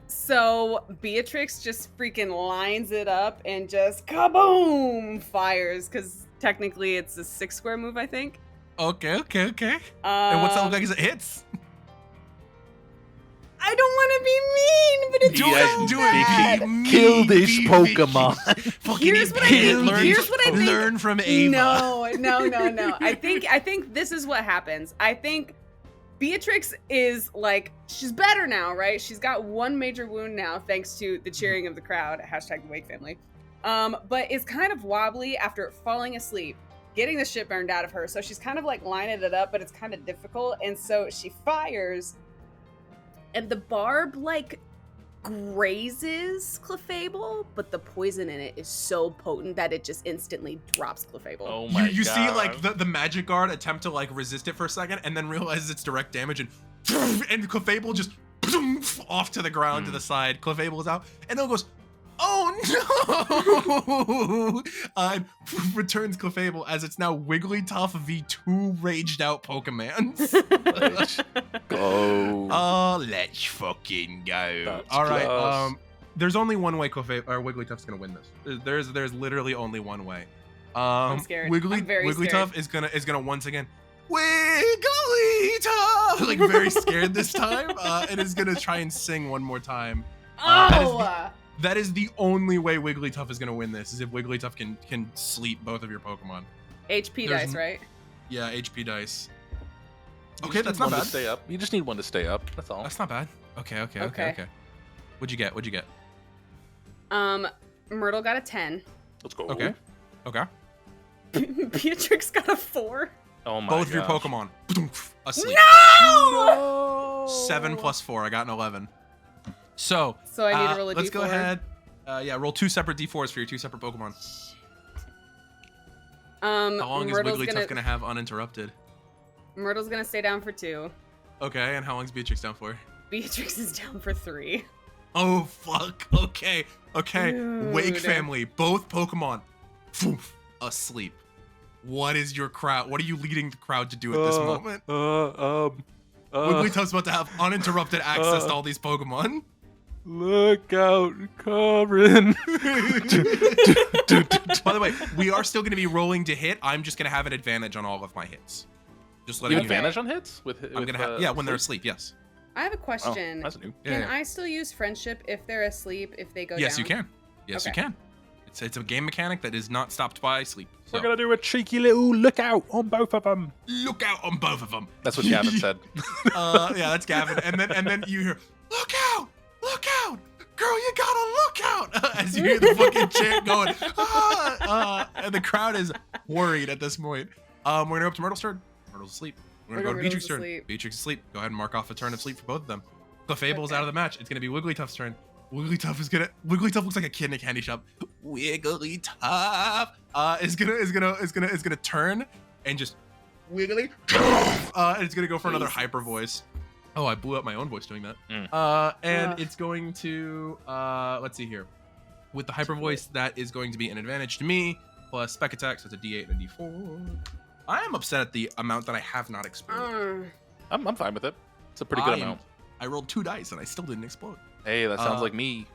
So Beatrix just freaking lines it up and just kaboom fires, because technically it's a 6 square move, I think. Okay. And what's that look like as it hits? I don't want to be mean, but it's Do it. so bad. Kill this Pokemon. Fucking Here's what I think. learn, think. learn from Ava. No. I think this is what happens. I think Beatrix is like, she's better now, right? She's got 1 major wound now, thanks to the cheering of the crowd. Hashtag the Wake family. But is kind of wobbly after falling asleep, getting the shit burned out of her. So she's kind of like lining it up, but it's kind of difficult. And so she fires, and the barb like grazes Clefable, but the poison in it is so potent that it just instantly drops Clefable. Oh my You god. see like the magic guard attempt to like resist it for a second and then realizes it's direct damage and Clefable just off to the ground to the side. Clefable is out and it goes, "Oh no!" And returns Clefable as it's now Wigglytuff v 2 raged out Pokemons. Go. Oh, let's fucking go. That's All right. close. There's only one way Wigglytuff's gonna win this. There's literally only one way. I'm scared. I'm very Wigglytuff is gonna once again Wigglytuff, like very scared this time, and is gonna try and sing one more time. That is the only way Wigglytuff is gonna win this, is if Wigglytuff can sleep both of your Pokemon. HP There's dice, right? Yeah, HP dice. You Okay, just that's need not one bad. to stay up. You just need one to stay up. That's all. That's not bad. Okay. Okay. What'd you get? Myrtle got a 10. Let's go. Okay. Beatrix got a 4. Oh my Both of your gosh. Pokemon asleep. No! 7 plus 4. I got an 11. So I need to roll a let's D4. go ahead. Roll 2 separate D4s for your 2 separate Pokemon. How long Myrtle's is Wigglytuff gonna have uninterrupted? Myrtle's gonna stay down for 2. Okay, and how long is Beatrix down for? Beatrix is down for 3. Oh fuck. Okay. Wake Dude. family, both Pokemon, asleep. What is your crowd? What are you leading the crowd to do at this moment? Wigglytuff's about to have uninterrupted access to all these Pokemon. Look out, Coryne. By the way, we are still going to be rolling to hit. I'm just going to have an advantage on all of my hits. Just You letting have you know. advantage on hits? I'm gonna have when they're asleep. Yes. I have a question. Oh, that's new. Yeah, Can yeah. I still use friendship if they're asleep, if they go Yes, down? you can. Yes, you Okay. can. It's a game mechanic that is not stopped by sleep. So, We're gonna do a cheeky little look out on both of them. look out on both of them. That's what Gavin said. Yeah, that's Gavin. And then you hear, look out, girl, you gotta look out, as you hear the fucking chant going. And the crowd is worried at this point. We're gonna go up to Myrtle's turn. Myrtle's asleep. We're gonna go to Myrtle's Beatrix's turn. asleep. Beatrix is asleep. Go ahead and mark off a turn of sleep for both of them. Clefable's out of the match. It's gonna be Wigglytuff's turn. Wigglytuff looks like a kid in a candy shop. Wigglytuff is gonna turn and just wiggly, and it's gonna go for another hyper voice. Oh, I blew up my own voice doing that. And it's going to, let's see here. With the hyper voice, that is going to be an advantage to me, plus spec attack, so it's a D8 and a D4. I am upset at the amount that I have not exploded. I'm fine with it. It's a pretty good amount. I rolled 2 dice and I still didn't explode. Hey, that sounds like me.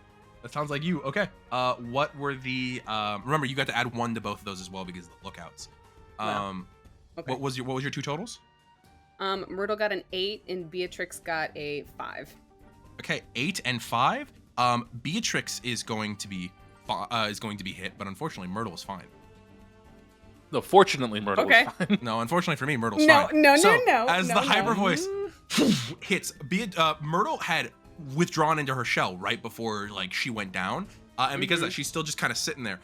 That sounds like you. Okay. What were the? Remember, you got to add 1 to both of those as well because of the lookouts. Okay. What was your 2 totals? Myrtle got an 8 and Beatrix got a 5. Okay, 8 and 5. Beatrix is going to be hit, but unfortunately, Myrtle is fine. No, fortunately, Myrtle is fine. No, unfortunately for me, Myrtle's fine. No. As the hyper voice hits, Myrtle had withdrawn into her shell right before she went down, and because of that, she's still just kind of sitting there.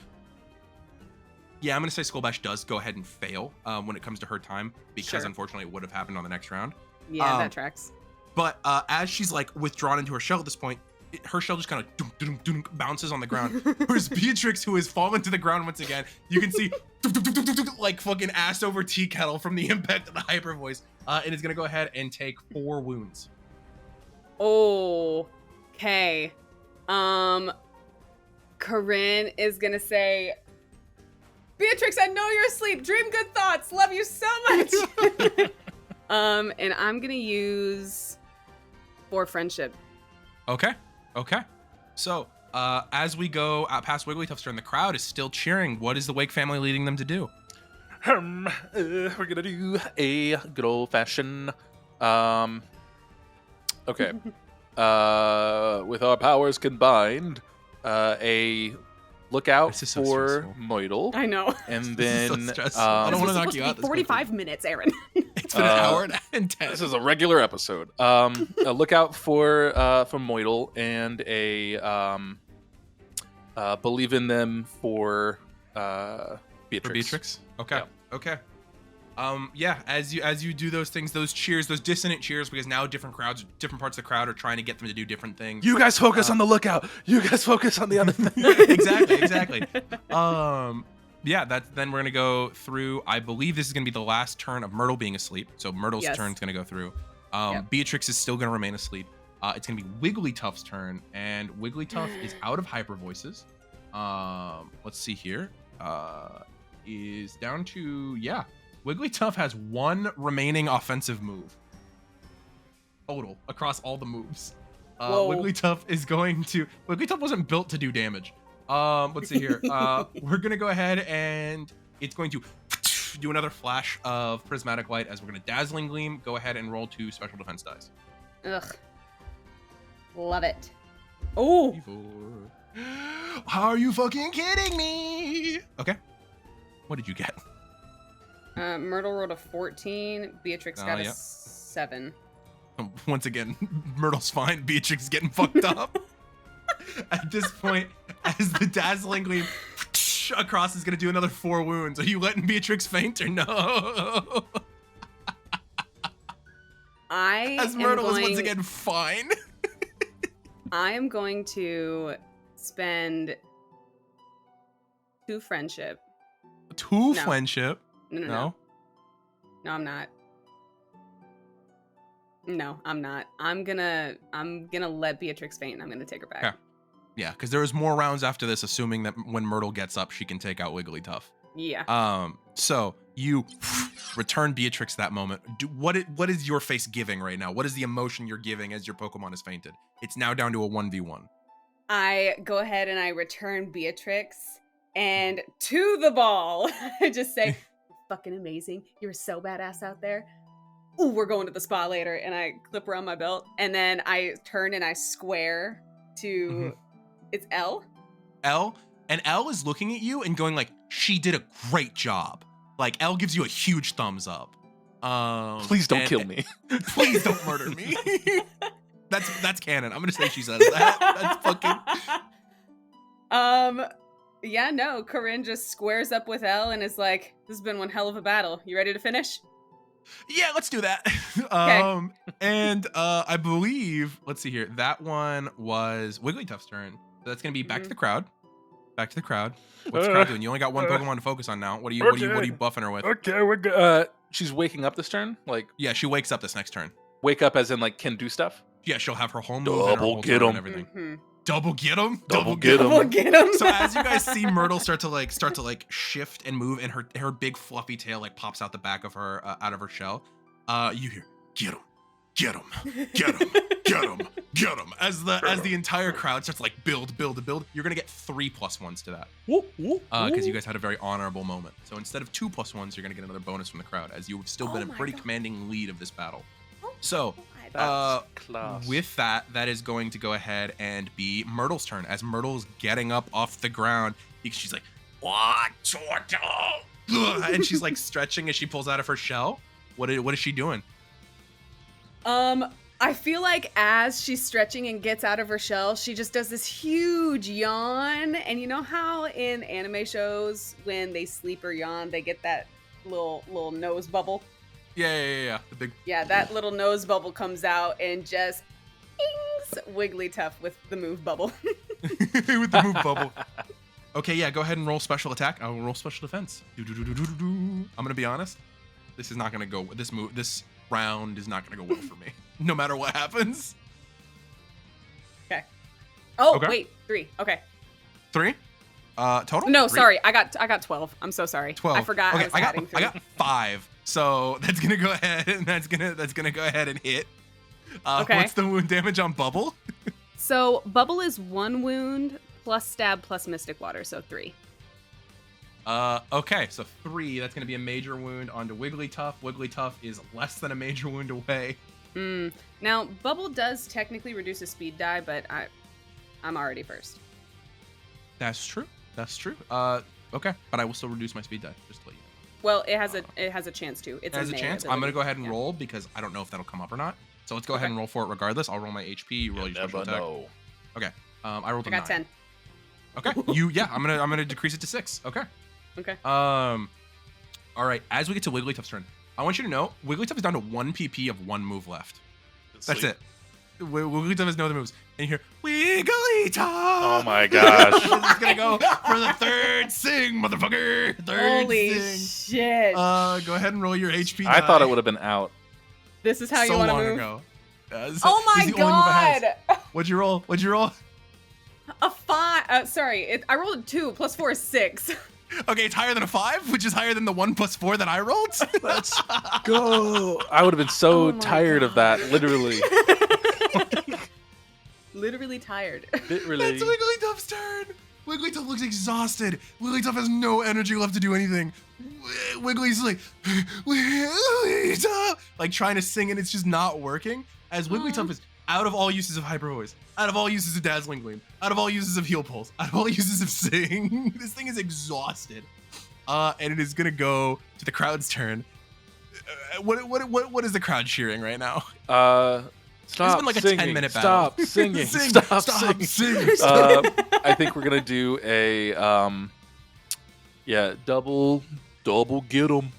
Yeah, I'm gonna say Skull Bash does go ahead and fail when it comes to her time because unfortunately it would have happened on the next round. Yeah, that tracks. But as she's withdrawn into her shell at this point, her shell just kind of bounces on the ground. Whereas Beatrix, who has fallen to the ground once again, you can see like fucking ass over tea kettle from the impact of the hyper voice, and is gonna go ahead and take 4 wounds. Oh, okay. Coryne is gonna say, Beatrix, I know you're asleep. Dream good thoughts. Love you so much. And I'm gonna use 4 friendship. Okay. So, as we go past Wigglytuff's turn, the crowd is still cheering. What is the Wake family leading them to do? We're gonna do a good old fashioned. Okay. With our powers combined, a lookout This is so for stressful. Moidle. I know. And This is so then stressful. I don't want to knock you out. 45 minutes, Aaron. It's been an hour and 10. This is a regular episode. A lookout for Moidle and a believe in them for Beatrix. For Beatrix? Okay. Yeah. Okay. Yeah, as you do those things, those cheers, those dissonant cheers, because now different parts of the crowd are trying to get them to do different things. You guys focus on the lookout. You guys focus on the other thing. Exactly. Yeah, then we're gonna go through. I believe this is gonna be the last turn of Myrtle being asleep. So Myrtle's turn's gonna go through. Beatrix is still gonna remain asleep. It's gonna be Wigglytuff's turn, and Wigglytuff is out of hyper voices. Let's see here. Is down to Wigglytuff has 1 remaining offensive move total across all the moves. Wigglytuff wasn't built to do damage. Let's see here. We're gonna go ahead and it's going to do another flash of prismatic light as we're gonna dazzling gleam. Go ahead and roll 2 special defense dice. Ugh. Love it. Oh. Are you fucking kidding me? Okay. What did you get? Myrtle rolled a 14. Beatrix got a 7. Once again, Myrtle's fine. Beatrix is getting fucked up. At this point, as the dazzling gleam across is going to do another 4 wounds. Are you letting Beatrix faint or no? As Myrtle is once again fine. I am going to spend 2 friendship. 2 friendship? No, I'm not. No, I'm not. I'm gonna let Beatrix faint and I'm gonna take her back. Yeah, because there's more rounds after this, assuming that when Myrtle gets up, she can take out Wigglytuff. Yeah. So you return Beatrix that moment. What is your face giving right now? What is the emotion you're giving as your Pokemon is fainted? It's now down to a 1v1. I go ahead and I return Beatrix, and to the ball, I just say, fucking amazing. You're so badass out there. Ooh, we're going to the spa later. And I clip around my belt. And then I turn and I square to, it's L? L? And L is looking at you and going she did a great job. L gives you a huge thumbs up. Please don't kill me. Please don't murder me. That's canon. I'm going to say she says that. That's fucking... Yeah, no, Coryne just squares up with Elle and is like, this has been one hell of a battle. You ready to finish? Yeah, let's do that. Okay. And I believe, let's see here, that one was Wigglytuff's turn. So that's going to be back to the crowd. Back to the crowd. What's the crowd doing? You only got 1 Pokemon to focus on now. What are you buffing her with? Okay, we're good. She's waking up this turn? Yeah, she wakes up this next turn. Wake up as in like can do stuff. Yeah, she'll have her whole move and her Double whole get turn 'em. and everything. Mhm. Double get him. Double get 'em. We'll get him. So as you guys see Myrtle start to shift and move, and her big fluffy tail like pops out the back of her out of her shell, you hear get him, get him, get him, get him, get him. As the entire crowd starts like build. You're gonna get 3 +1s to that because you guys had a very honorable moment. So instead of 2 +1s, you're gonna get another bonus from the crowd as you've still been in my pretty God. commanding lead of this battle. So. That's class. With that is going to go ahead and be Myrtle's turn. As Myrtle's getting up off the ground, she's like, "What?" And she's like stretching as she pulls out of her shell. What is she doing? I feel like as she's stretching and gets out of her shell, she just does this huge yawn. And you know how in anime shows when they sleep or yawn, they get that little nose bubble? Yeah. The big. Yeah, that little nose bubble comes out and just ings Wigglytuff with the move bubble. With the move bubble. Okay, yeah, go ahead and roll special attack. I'll roll special defense. I'm gonna be honest. This is not gonna go. This round is not gonna go well for me. No matter what happens. Okay. Oh, Okay. wait, 3. Okay. 3. Total? No, 3? sorry. I got 12. I'm so sorry. 12. I forgot Okay, I was adding 3. I got 5. So that's gonna go ahead and that's gonna go ahead and hit. Okay. What's the wound damage on Bubble? So bubble is 1 wound plus stab plus mystic water, so 3. Okay, so 3. That's gonna be a major wound onto Wigglytuff. Wigglytuff is less than a major wound away. Now bubble does technically reduce a speed die, but I'm already first. That's true. Okay, but I will still reduce my speed die. Just to let you know. Well, it has a chance to. It's It has a melee chance. ability. I'm gonna go ahead and Yeah. roll because I don't know if that'll come up or not. So let's go ahead Okay. and roll for it regardless. I'll roll my HP. You roll your special attack. Okay. I rolled I a got 9. 10. Okay. I'm gonna decrease it to 6. Okay. Okay. All right. As we get to Wigglytuff's turn, I want you to know Wigglytuff is down to 1 PP of 1 move left. That's it. Wigglytuff has no other moves. And you hear Wigglytuff. Oh my gosh. It's gonna go for the 3rd sing, motherfucker. 3rd Holy sing. shit. Go ahead and roll your HP. I thought die. it would have been out. This is how so you want to long move? ago. Oh my this is the only move it has. god. What'd you roll? A 5. Sorry, I rolled a 2 plus 4 is 6. Okay, it's higher than a 5, which is higher than the 1 + 4 that I rolled. Let's go. I would have been so Oh my tired of that, literally. Literally tired. Literally. It's Wigglytuff's turn. Wigglytuff looks exhausted. Wigglytuff has no energy left to do anything. Wiggly's like, Wigglytuff, like trying to sing and it's just not working. As Wigglytuff is out of all uses of Hyper Voice, out of all uses of Dazzling Gleam, out of all uses of Heal Pulse, out of all uses of Sing. This thing is exhausted. And it is gonna go to the crowd's turn. What is the crowd cheering right now? Stop It's been like a singing. 10-minute battle. Stop singing. Sing, Stop stop singing. singing. I think we're gonna do a double get 'em.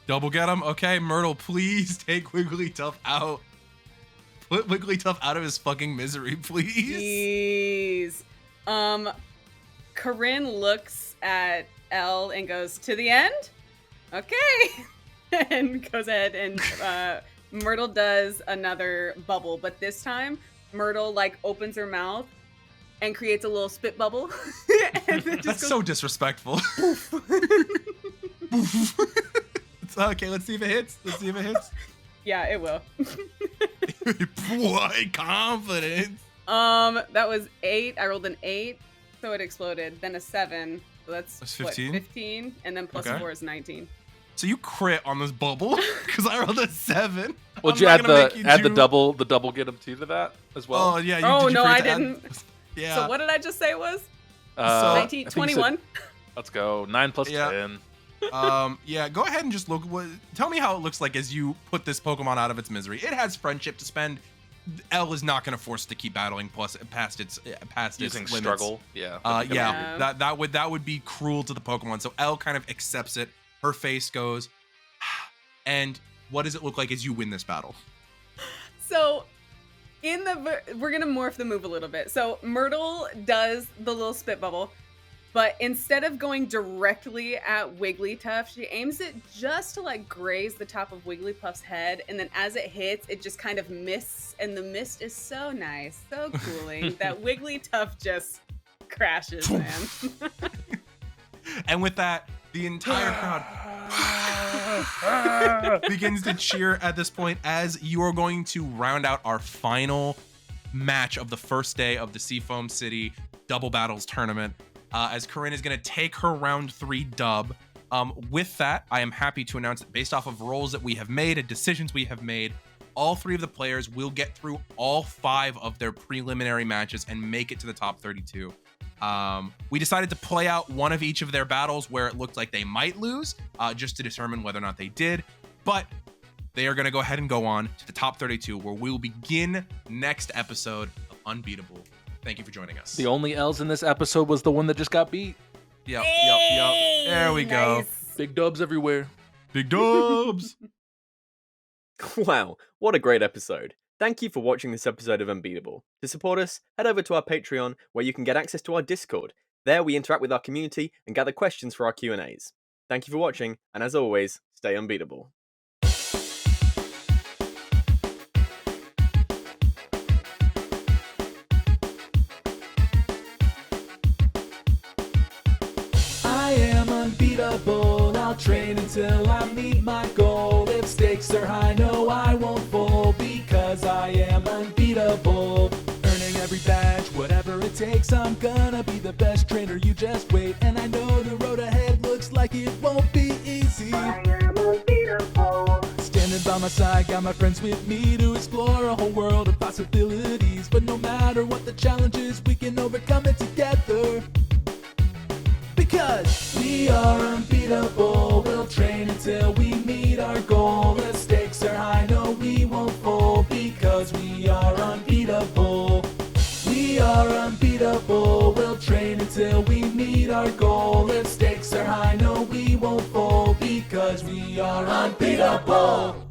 Double get him. Okay, Myrtle, please take Wigglytuff out. Put Wigglytuff out of his fucking misery, please. Jeez. Corinne looks at Elle and goes, "To the end?" Okay. And goes ahead and Myrtle does another bubble, but this time Myrtle like opens her mouth and creates a little spit bubble. And then just That's goes, so disrespectful. Okay, let's see if it hits. yeah, it will. Boy, confidence. That was 8. I rolled an 8, so it exploded. Then a 7, so that's 15? 15, and then plus Okay. 4 is 19. So you crit on this bubble because I rolled a 7. Well, I'm did you not add gonna make you the do- double get 'em 2 to that as well? Oh yeah. Oh, did you no, forget I to add- didn't. Yeah. So what did I just say it was? so- 19, I think you said- 21? Let's go. 9 plus Yeah. 10. Yeah, go ahead and just look. Tell me how it looks like as you put this Pokemon out of its misery. It has friendship to spend. L is not going to force it to keep battling past its Using limits. struggle. Yeah. Yeah. That would be cruel to the Pokemon. So L kind of accepts it. Her face goes, and what does it look like as you win this battle? So we're going to morph the move a little bit. So Myrtle does the little spit bubble, But instead of going directly at Wigglytuff, she aims it just to like graze the top of Wigglypuff's head. And then as it hits, it just kind of mists. And the mist is so nice, so cooling that Wigglytuff just crashes, man. And with that, the entire crowd begins to cheer at this point as you are going to round out our final match of the first day of the Seafoam City Double Battles Tournament. As Coryne is going to take her round 3 dub. With that, I am happy to announce that based off of rolls that we have made and decisions we have made, all 3 of the players will get through all 5 of their preliminary matches and make it to the top 32. We decided to play out one of each of their battles where it looked like they might lose, just to determine whether or not they did. But they are going to go ahead and go on to the top 32, where we will begin next episode of Unbeatable. Thank you for joining us. The only L's in this episode was the one that just got beat. Yep. There we go. Big dubs everywhere. Big dubs. Wow, what a great episode. Thank you for watching this episode of Unbeatable. To support us, head over to our Patreon, where you can get access to our Discord. There we interact with our community and gather questions for our Q&As. Thank you for watching, and as always, stay unbeatable. I am unbeatable, I'll train until I meet my goal. If stakes are high, no, I won't fold, because I am unbeatable. Earning every badge, whatever it takes, I'm gonna be the best trainer, you just wait. And I know the road ahead looks like it won't be easy. I am unbeatable. Standing by my side, got my friends with me to explore a whole world of possibilities. But no matter what the challenge is, we can overcome it together. Because we are unbeatable, we'll train until we meet our goal. If stakes are high, no, we won't fold, because we are unbeatable. We are unbeatable, we'll train until we meet our goal. If stakes are high, no, we won't fold, because we are unbeatable.